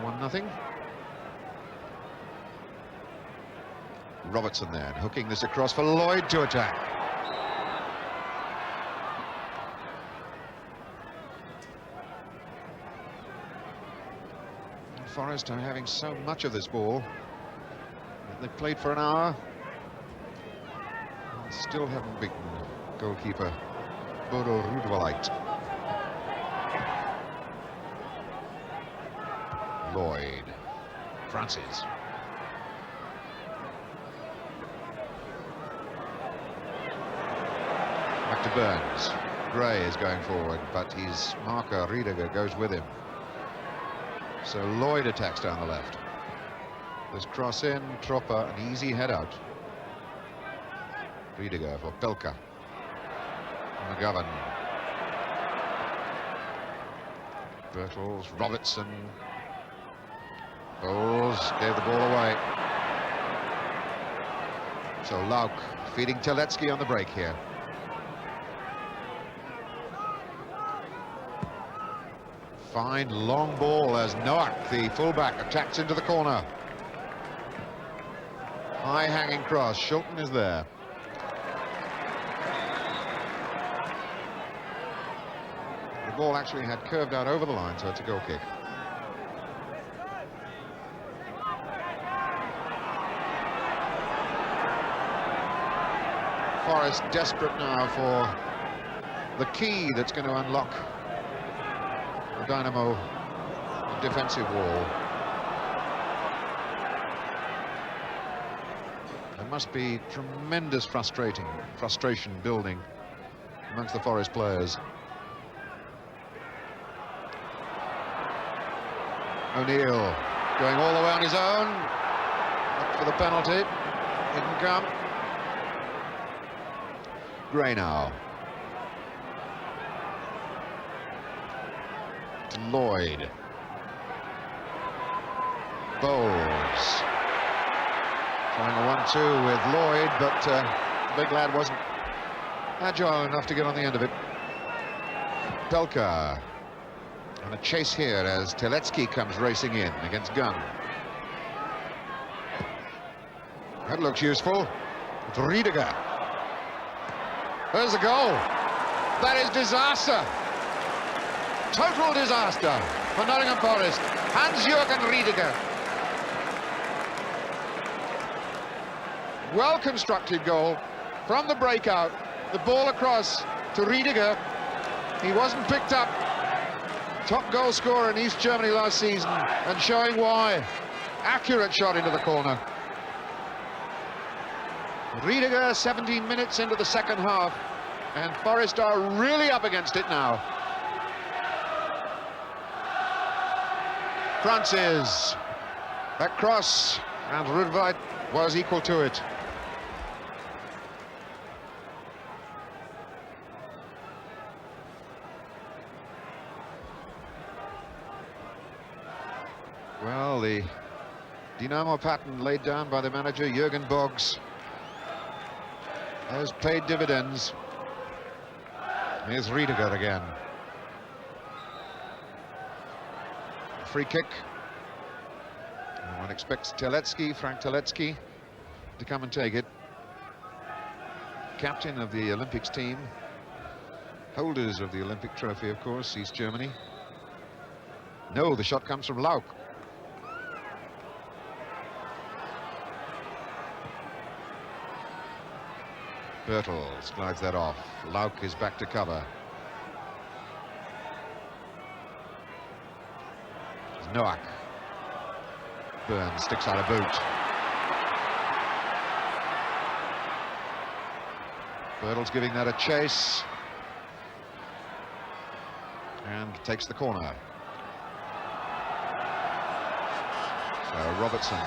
1-0. Robertson then hooking this across for Lloyd to attack. Forest are having so much of this ball. They played for an hour and still haven't beaten goalkeeper Bodo Rudwaleit. Lloyd. Francis. Back to Burns. Gray is going forward, but his marker Riediger goes with him. So Lloyd attacks down the left. There's cross in, Troppa, an easy head out. Riediger for Pelka. McGovern. Birtles, Robertson. Bowles, gave the ball away. So Lauck feeding Terletzki on the break here. Fine long ball as Noack, the fullback, attacks into the corner. High hanging cross. Shilton is there. The ball actually had curved out over the line, so it's a goal kick. Forest desperate now for the key that's going to unlock the Dynamo defensive wall. There must be tremendous frustration building amongst the Forest players. O'Neill going all the way on his own. Up for the penalty. He can come. Gray now. Lloyd. Bowles. Trying a 1-2 with Lloyd, but the big lad wasn't agile enough to get on the end of it. Pelka. And a chase here as Terletzki comes racing in against Gunn. That looks useful. It's Riediger. There's the goal. That is disaster. Total disaster for Nottingham Forest. Hans-Jürgen Riediger. Well-constructed goal from the breakout. The ball across to Riediger. He wasn't picked up. Top goal scorer in East Germany last season, and showing why. Accurate shot into the corner. Riediger, 17 minutes into the second half, and Forest are really up against it now. Francis, that cross, and Rudwaleit was equal to it. Well, the Dynamo pattern laid down by the manager, Jürgen Boggs, has paid dividends. Here's Riediger again. Free kick. And one expects Frank Terletzki, to come and take it. Captain of the Olympics team. Holders of the Olympic trophy, of course, East Germany. No, the shot comes from Lauck. Birtles glides that off. Lauck is back to cover. Noack. Burn sticks out a boot. Birtles giving that a chase. And takes the corner. So Robertson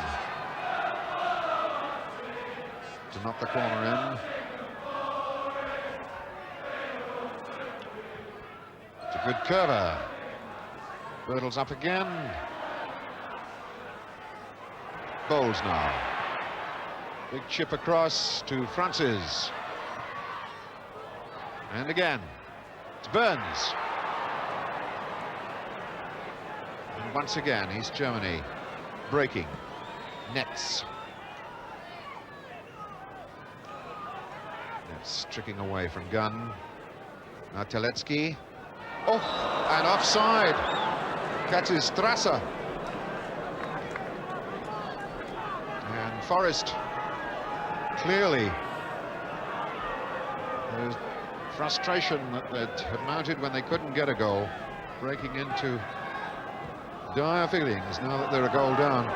to knock the corner in. It's a good curver. Birtles up again. Bowls now. Big chip across to Francis. And again, it's Burns. And once again, East Germany breaking nets. Nets tricking away from Gunn. Now Terletzki. Oh, and offside. Catches Sträßer. And Forrest. Clearly, there's frustration that they had mounted when they couldn't get a goal, breaking into dire feelings now that they're a goal down.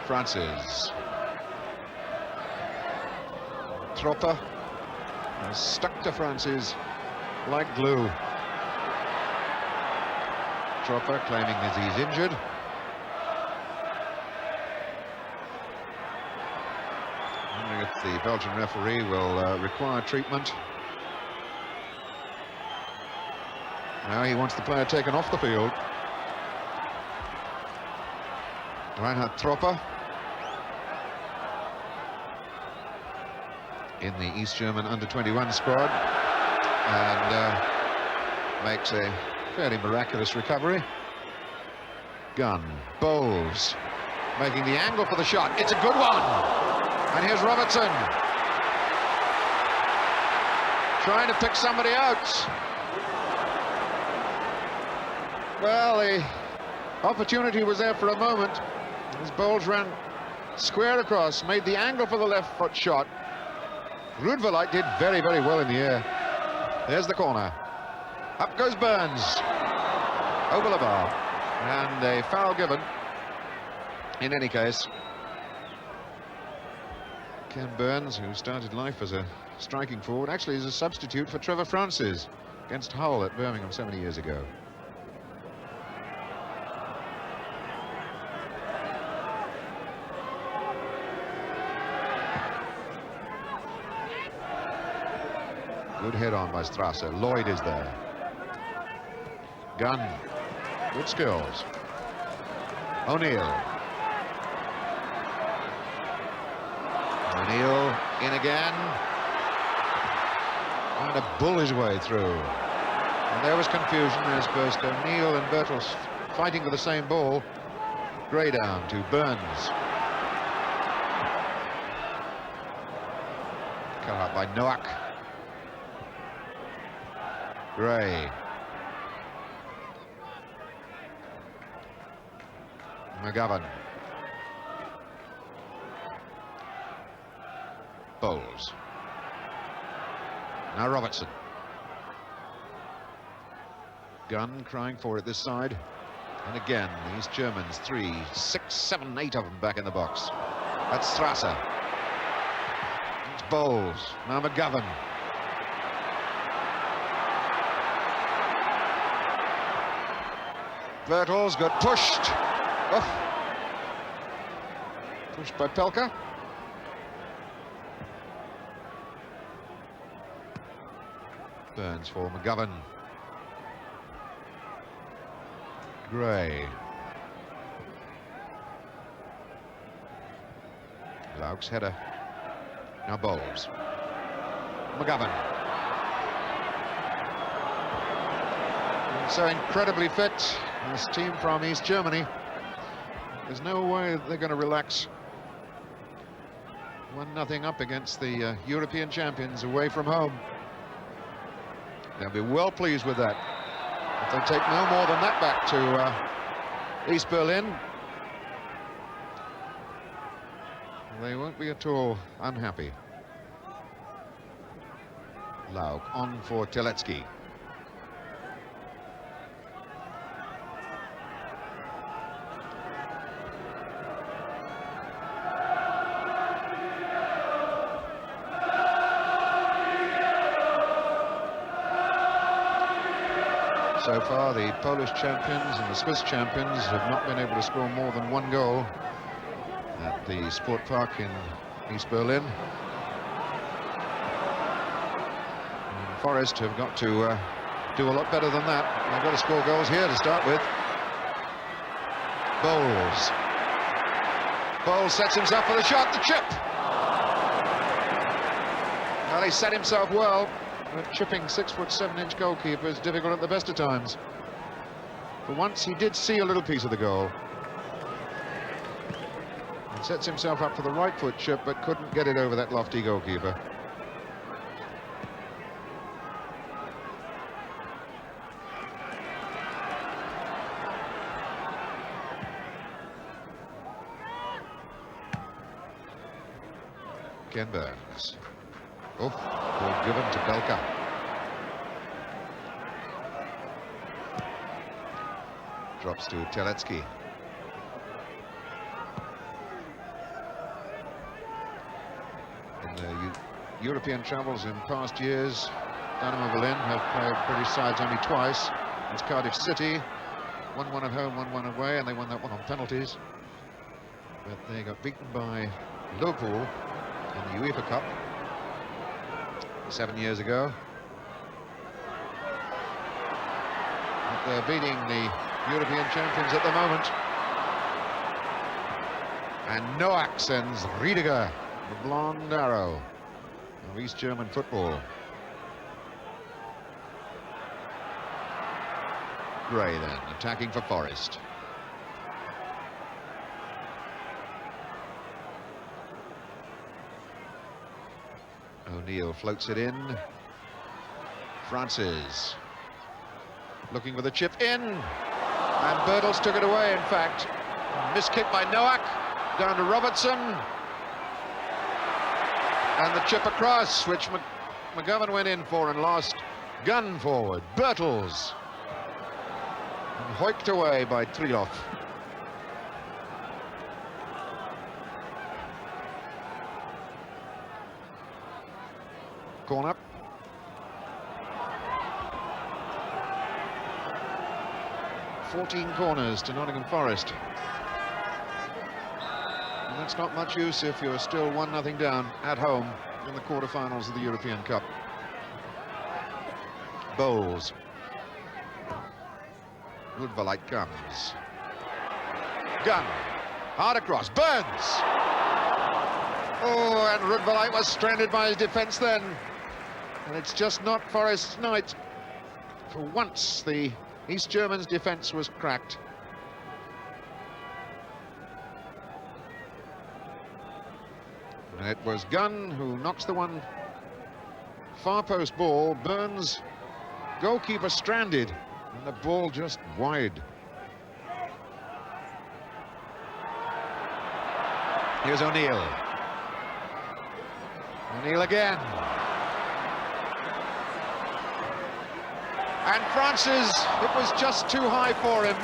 Francis. Troppa has stuck to Francis like glue. Troppa claiming that he's injured. Wondering if the Belgian referee will require treatment. Now he wants the player taken off the field. Reinhard Troppa in the East German under-21 squad, and makes a fairly miraculous recovery. Gunn bowls, making the angle for the shot. It's a good one, and here's Robertson trying to pick somebody out. Well, the opportunity was there for a moment. His bowls ran square across, made the angle for the left foot shot. Rudwaleit did very, very well in the air. There's the corner. Up goes Burns. Over the bar. And a foul given. In any case, Ken Burns, who started life as a striking forward, actually is a substitute for Trevor Francis against Hull at Birmingham 70 years ago. Good head on by Sträßer. Lloyd is there. Gunn. Good skills. O'Neill. O'Neill in again. Trying to bull his way through. And there was confusion as first O'Neill and Birtles fighting for the same ball. Gray down to Burns. Cut out by Noack. Gray. McGovern. Bowls. Now Robertson. Gunn crying for it this side. And again, these Germans, 3, 6, 7, 8 of them back in the box. That's Sträßer. It's Bowls. Now McGovern. Birtles got pushed. Oh. Pushed by Pelka. Burns for McGovern. Gray. Lauck's header. Now Bowls. McGovern. So incredibly fit, this team from East Germany. There's no way they're going to relax. 1-0 up against the European champions away from home. They'll be well pleased with that. If they take no more than that back to East Berlin, they won't be at all unhappy. Lauck on for Terletzki. So far, the Polish champions and the Swiss champions have not been able to score more than 1 goal at the Sport Park in East Berlin. And Forest have got to do a lot better than that. They've got to score goals here to start with. Bowles sets himself for the shot, the chip. Well, he set himself well, but chipping 6'7" goalkeeper is difficult at the best of times. For once, he did see a little piece of the goal. He sets himself up for the right foot chip, but couldn't get it over that lofty goalkeeper. Ken Burns. Oh, ball given to Belka. Drops to Terletzki. In the European travels in past years, Dynamo Berlin have played British sides only twice. It's Cardiff City, 1-1 at home, 1-1 away, and they won that one on penalties. But they got beaten by Liverpool in the UEFA Cup 7 years ago. But they're beating the European champions at the moment. And Noack sends Riediger, the blonde arrow of East German football. Gray then, attacking for Forest. O'Neill floats it in. Francis looking for the chip in, and Birtles took it away. In fact, missed kick by Noack, down to Robertson, and the chip across, which McGovern went in for and lost. Gunn forward, Birtles, and hoiked away by Trieloff. Corner. "14 corners to Nottingham Forest. And that's not much use if you're still 1-0 down at home in the quarterfinals of the European Cup. Bowles. Rudwaleit comes. Gunn. Hard across. Burns. Oh, and Rudwaleit was stranded by his defence then. And it's just not Forest's night. For once, the East Germans' defence was cracked. And it was Gunn who knocks the one far post ball. Burns, goalkeeper, stranded, and the ball just wide. Here's O'Neill. O'Neill again. And Francis, it was just too high for him.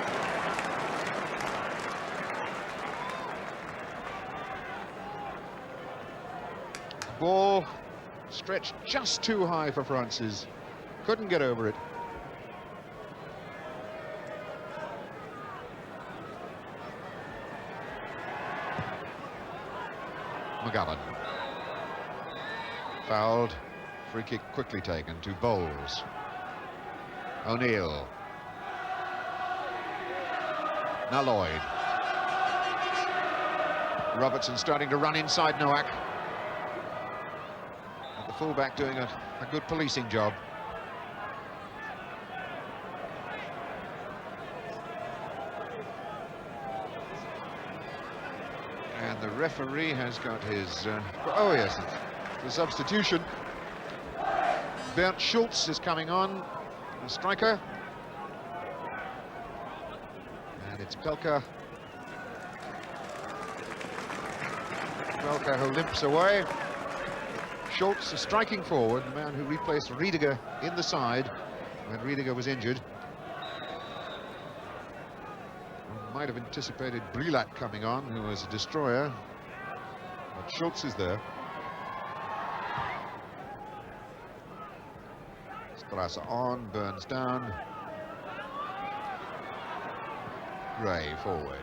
Ball stretched just too high for Francis. Couldn't get over it. McGovern. Fouled. Free kick quickly taken to Bowles. O'Neill. Now Lloyd. Robertson starting to run inside Noack. And the fullback doing a good policing job. And the referee has got his... oh yes, the substitution. Bernd Schultz is coming on. The striker, and it's Pelka who limps away. Schultz, a striking forward, the man who replaced Riediger in the side when Riediger was injured. Might have anticipated Rudwaleit coming on, who was a destroyer, but Schultz is there. Sträßer on, Burns down. Gray forward.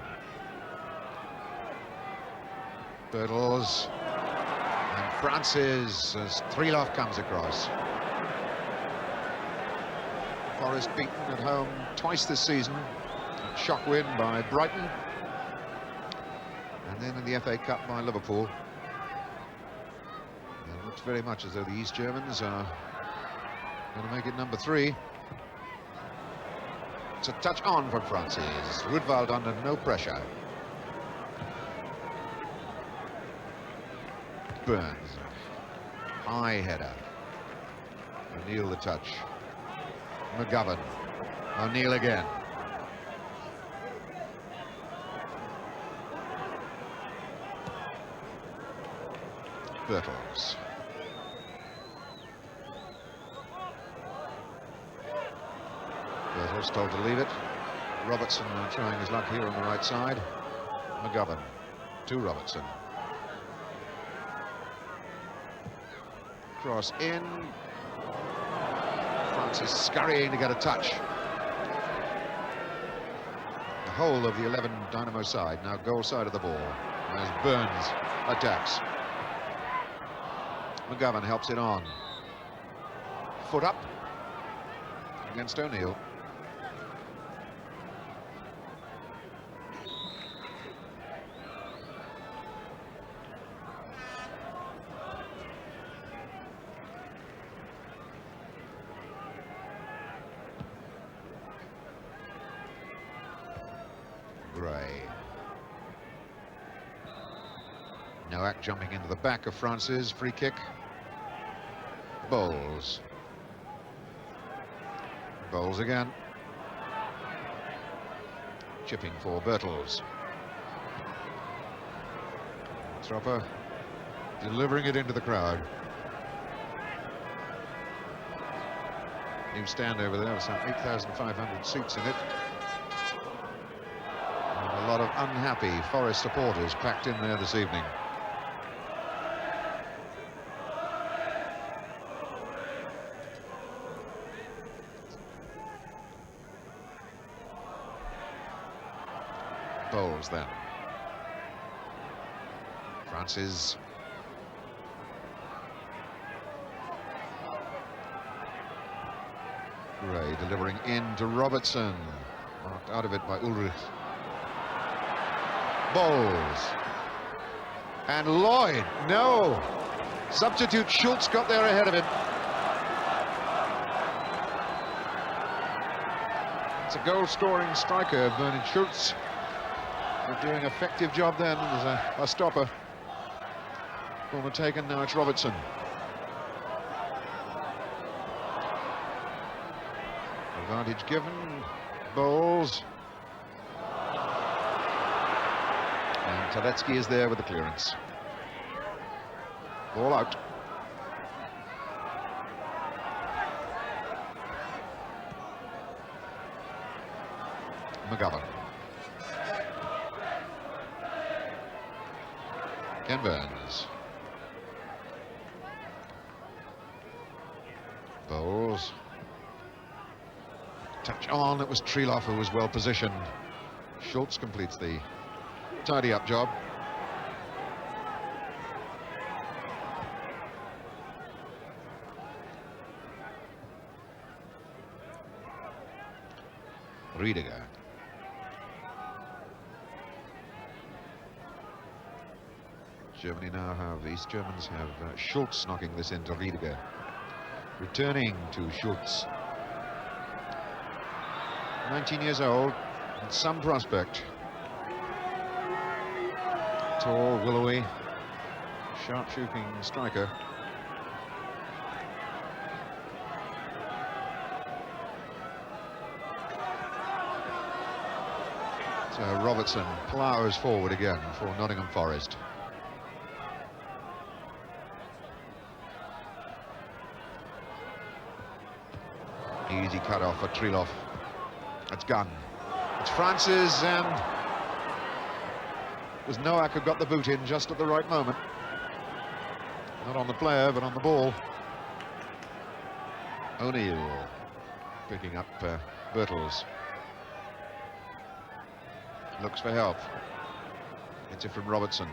Birtles. And Francis as Trieloff comes across. Forest beaten at home twice this season. A shock win by Brighton. And then in the FA Cup by Liverpool. It looks very much as though the East Germans are going to make it number 3. It's a touch on for Francis. Rudwaleit under no pressure. Burns. High header. O'Neill the touch. McGovern. O'Neill again. Birtles. Birtles told to leave it. Robertson trying his luck here on the right side. McGovern to Robertson. Cross in. Francis scurrying to get a touch. The whole of the 11 Dynamo side, now goal side of the ball, as Burns attacks. McGovern helps it on. Foot up against O'Neill. Noack jumping into the back of Francis, free kick. Bowles. Bowles again. Chipping for Birtles. Troppa delivering it into the crowd. New stand over there with some 8,500 seats in it. And a lot of unhappy Forest supporters packed in there this evening. Bowles then. Francis. Gray delivering in to Robertson. Marked out of it by Ullrich. Bowles. And Lloyd. No. Substitute Schultz got there ahead of him. It's a goal-scoring striker, Bernard Schultz. They're doing an effective job then. There's a stopper. Corner taken, now it's Robertson. Advantage given. Bowles. And Terletzki is there with the clearance. Ball out. McGovern. Ken Burns. Bowles. Touch on, it was Trieloff who was well positioned. Schultz completes the tidy up job. Riediger. Germany now have, East Germans have Schultz knocking this into Riediger. Returning to Schultz. 19 years old, and some prospect. Tall, willowy, sharp-shooting striker. So Robertson plows forward again for Nottingham Forest. Easy cut off for Trieloff. It's Gunn. It's Francis, and it was Noack who got the boot in just at the right moment. Not on the player, but on the ball. O'Neill picking up Birtles. Looks for help. It's it from Robertson.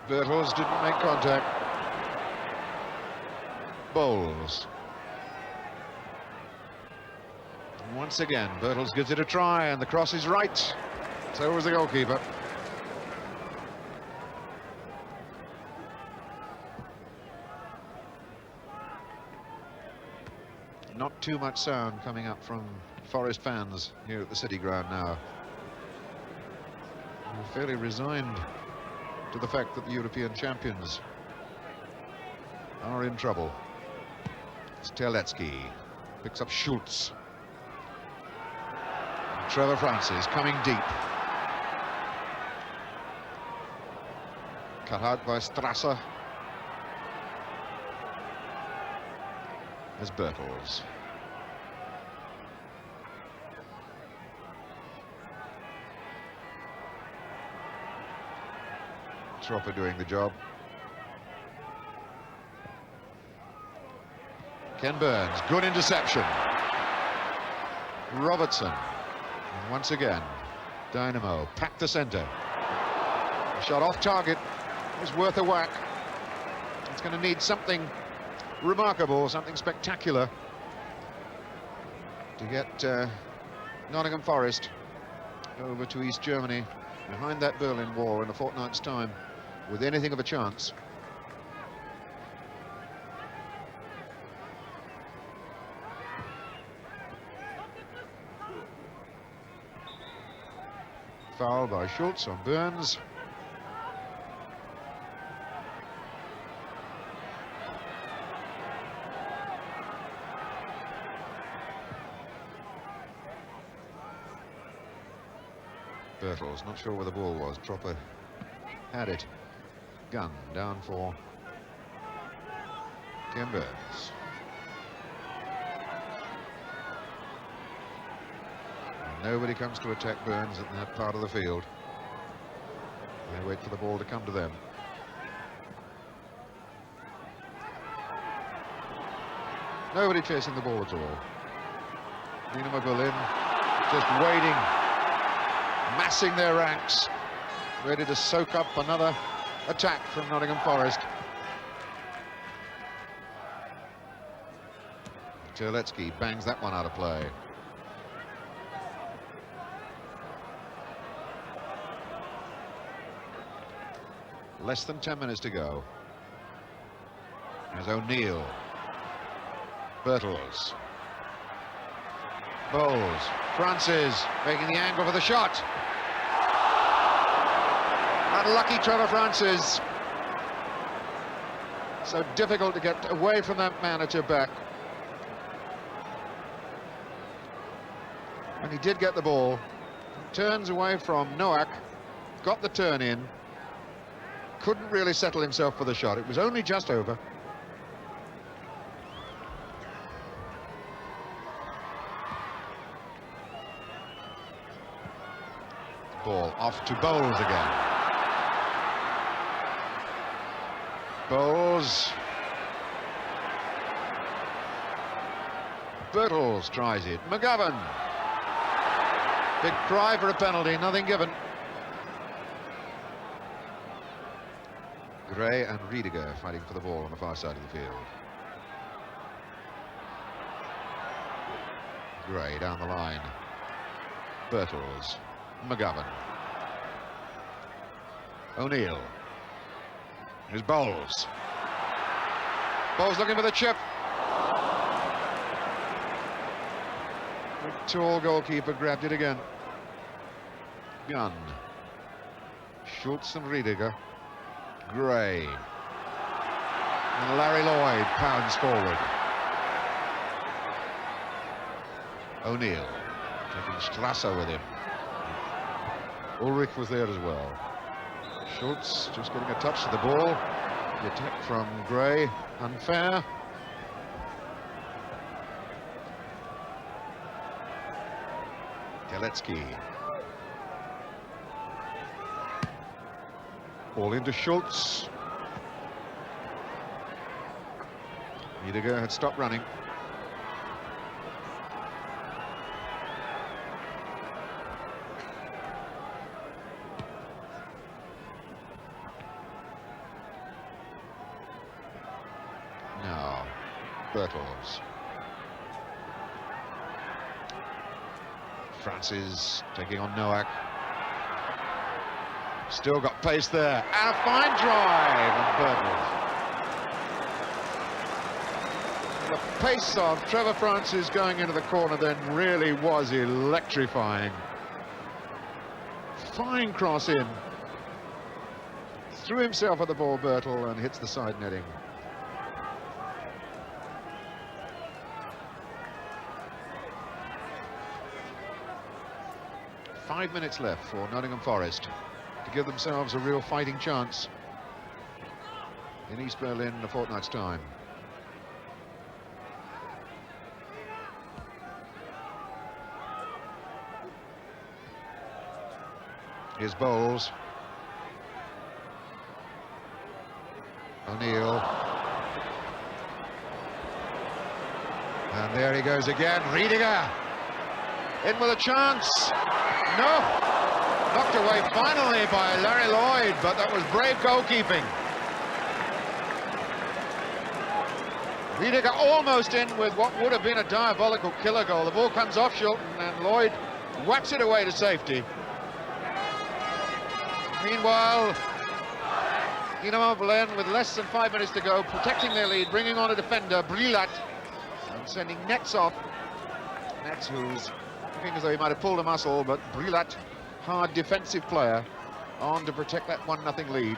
Birtles didn't make contact. Bowles. And once again, Birtles gives it a try, and the cross is right. So was the goalkeeper. Not too much sound coming up from Forest fans here at the City Ground now. They're fairly resigned to the fact that the European champions are in trouble. It's Terletzki, picks up Schultz. And Trevor Francis coming deep. Cut out by Sträßer. As Birtles. Troppa doing the job. Ken Burns, good interception. Robertson, and once again, Dynamo packed the centre. Shot off target, was worth a whack. It's going to need something remarkable, something spectacular to get Nottingham Forest over to East Germany behind that Berlin Wall in a fortnight's time with anything of a chance. Foul by Schultz on Burns. Birtles, not sure where the ball was. Troppa had it. Gunn down for Ken Burns. Nobody comes to attack Burns in that part of the field. They wait for the ball to come to them. Nobody chasing the ball at all. Dynamo Berlin just waiting, massing their ranks, ready to soak up another attack from Nottingham Forest. Terletzki bangs that one out of play. Less than 10 minutes to go. There's O'Neill. Birtles. Bowles. Francis making the angle for the shot. Unlucky Trevor Francis. So difficult to get away from that man at your back. And he did get the ball. Turns away from Noack. Got the turn in. Couldn't really settle himself for the shot. It was only just over. Ball off to Bowles again. Bowles. Birtles tries it. McGovern. Big cry for a penalty, nothing given. Gray and Riediger fighting for the ball on the far side of the field. Gray down the line. Birtles. McGovern. O'Neill. Here's Bowles. Bowles looking for the chip. The tall goalkeeper grabbed it again. Gunn. Schultz and Riediger. Gray. And Larry Lloyd pounds forward. O'Neill taking Sträßer with him. Ullrich was there as well. Schultz just getting a touch to the ball. The attack from Gray, unfair. Terletzki. Ball into Schultz. Riediger had stopped running. Birtles. Francis taking on Noack. Still got pace there, and a fine drive on Birtles. The pace of Trevor Francis going into the corner then really was electrifying. Fine cross in. Threw himself at the ball, Birtle, and hits the side netting. Five minutes left for Nottingham Forest to give themselves a real fighting chance in East Berlin in a fortnight's time. Here's Bowles. O'Neill. And there he goes again, Riediger. In with a chance. No. Knocked away finally by Larry Lloyd, but that was brave goalkeeping. Riediger almost in with what would have been a diabolical killer goal. The ball comes off Shilton and Lloyd whacks it away to safety. Meanwhile, Dynamo Berlin, with less than 5 minutes to go, protecting their lead, bringing on a defender, Rudwaleit, and sending Nets off. Nets, who's looking as though he might have pulled a muscle, but Rudwaleit, hard defensive player, on to protect that 1-0 lead.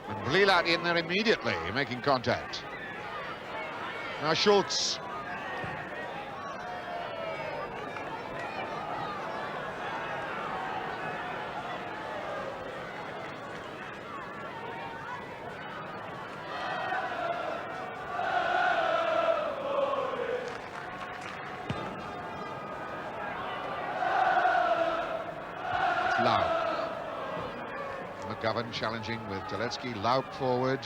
And Rudwaleit in there immediately, making contact. Now Schultz. Lauck. McGovern challenging with Terletzki. Lauck forward.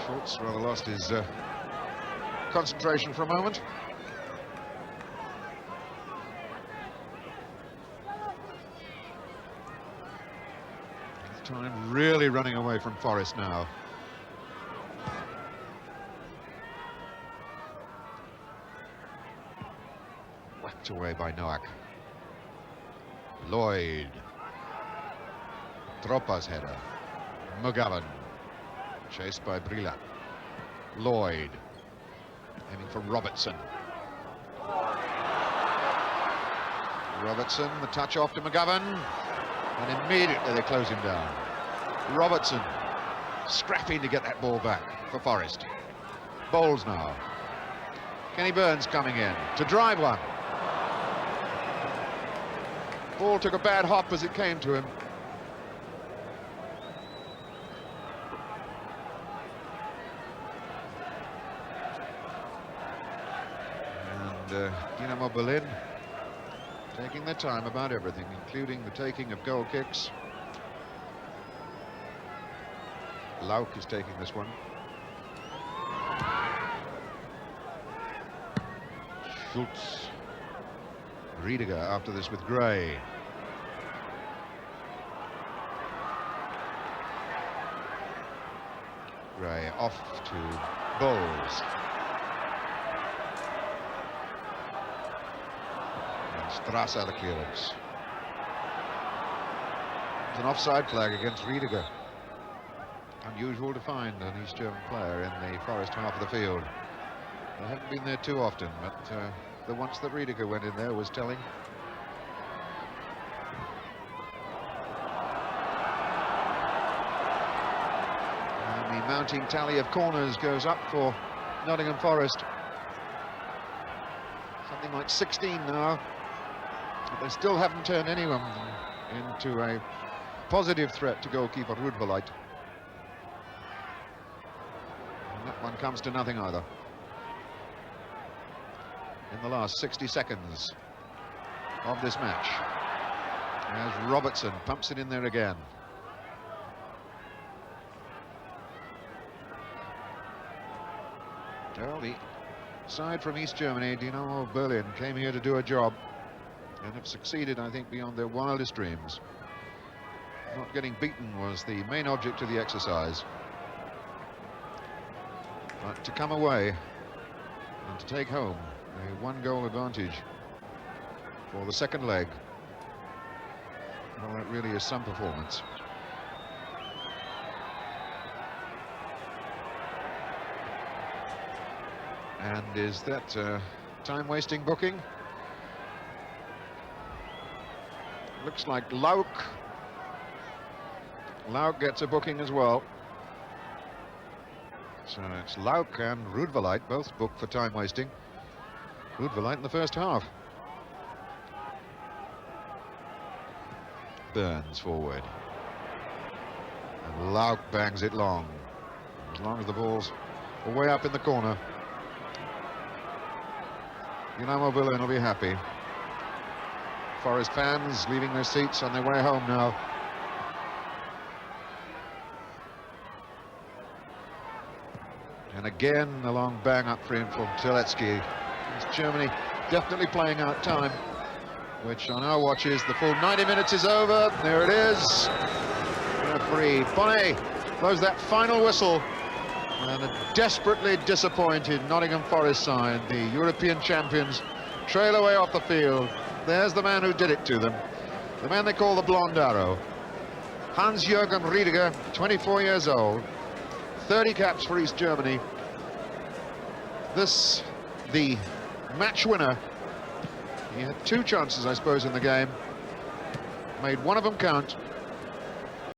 Schultz rather lost his concentration for a moment. Time really running away from Forest now. Whacked away by Noack. Lloyd. Troppa's header. McGovern. Chased by Bryn. Lloyd. Aiming for Robertson. Robertson, the touch off to McGovern. And immediately they close him down. Robertson scrapping to get that ball back for Forest. Bowles now. Kenny Burns coming in to drive one. Ball took a bad hop as it came to him. And Dynamo Berlin taking their time about everything, including the taking of goal kicks. Lauck is taking this one. Schultz. Riediger after this with Gray. Gray off to Bowles. And Sträßer the clearance. It's an offside flag against Riediger. Unusual to find an East German player in the Forest half of the field. They haven't been there too often, but the once that Riediger went in there was telling. And the mounting tally of corners goes up for Nottingham Forest. Something like 16 now. But they still haven't turned anyone into a positive threat to goalkeeper Rudwaleit. And that one comes to nothing either. In the last 60 seconds of this match, as Robertson pumps it in there again. Well, the side from East Germany, Dynamo Berlin, came here to do a job and have succeeded, I think, beyond their wildest dreams. not getting beaten was the main object of the exercise. But to come away and to take home a 1-goal advantage for the second leg, well, that really is some performance. And is that time-wasting booking? Looks like Lauck. Lauck gets a booking as well. So it's Lauck and Rudwaleit both booked for time-wasting. Rudwaleit in the first half. Burns forward. And Lauck bangs it long. As long as the ball's way up in the corner, Dynamo Berlin will be happy. Forest fans leaving their seats on their way home now. And again, a long bang up for him from Terletzki. Germany definitely playing out time, which on our watches, the full 90 minutes is over. There it is. Referee Ponnet blows that final whistle. And a desperately disappointed Nottingham Forest side, the European champions, trail away off the field. There's the man who did it to them, the man they call the Blonde Arrow. Hans-Jürgen Riediger, 24 years old, 30 caps for East Germany. This, the match winner. He had 2 chances, I suppose, in the game. Made one of them count.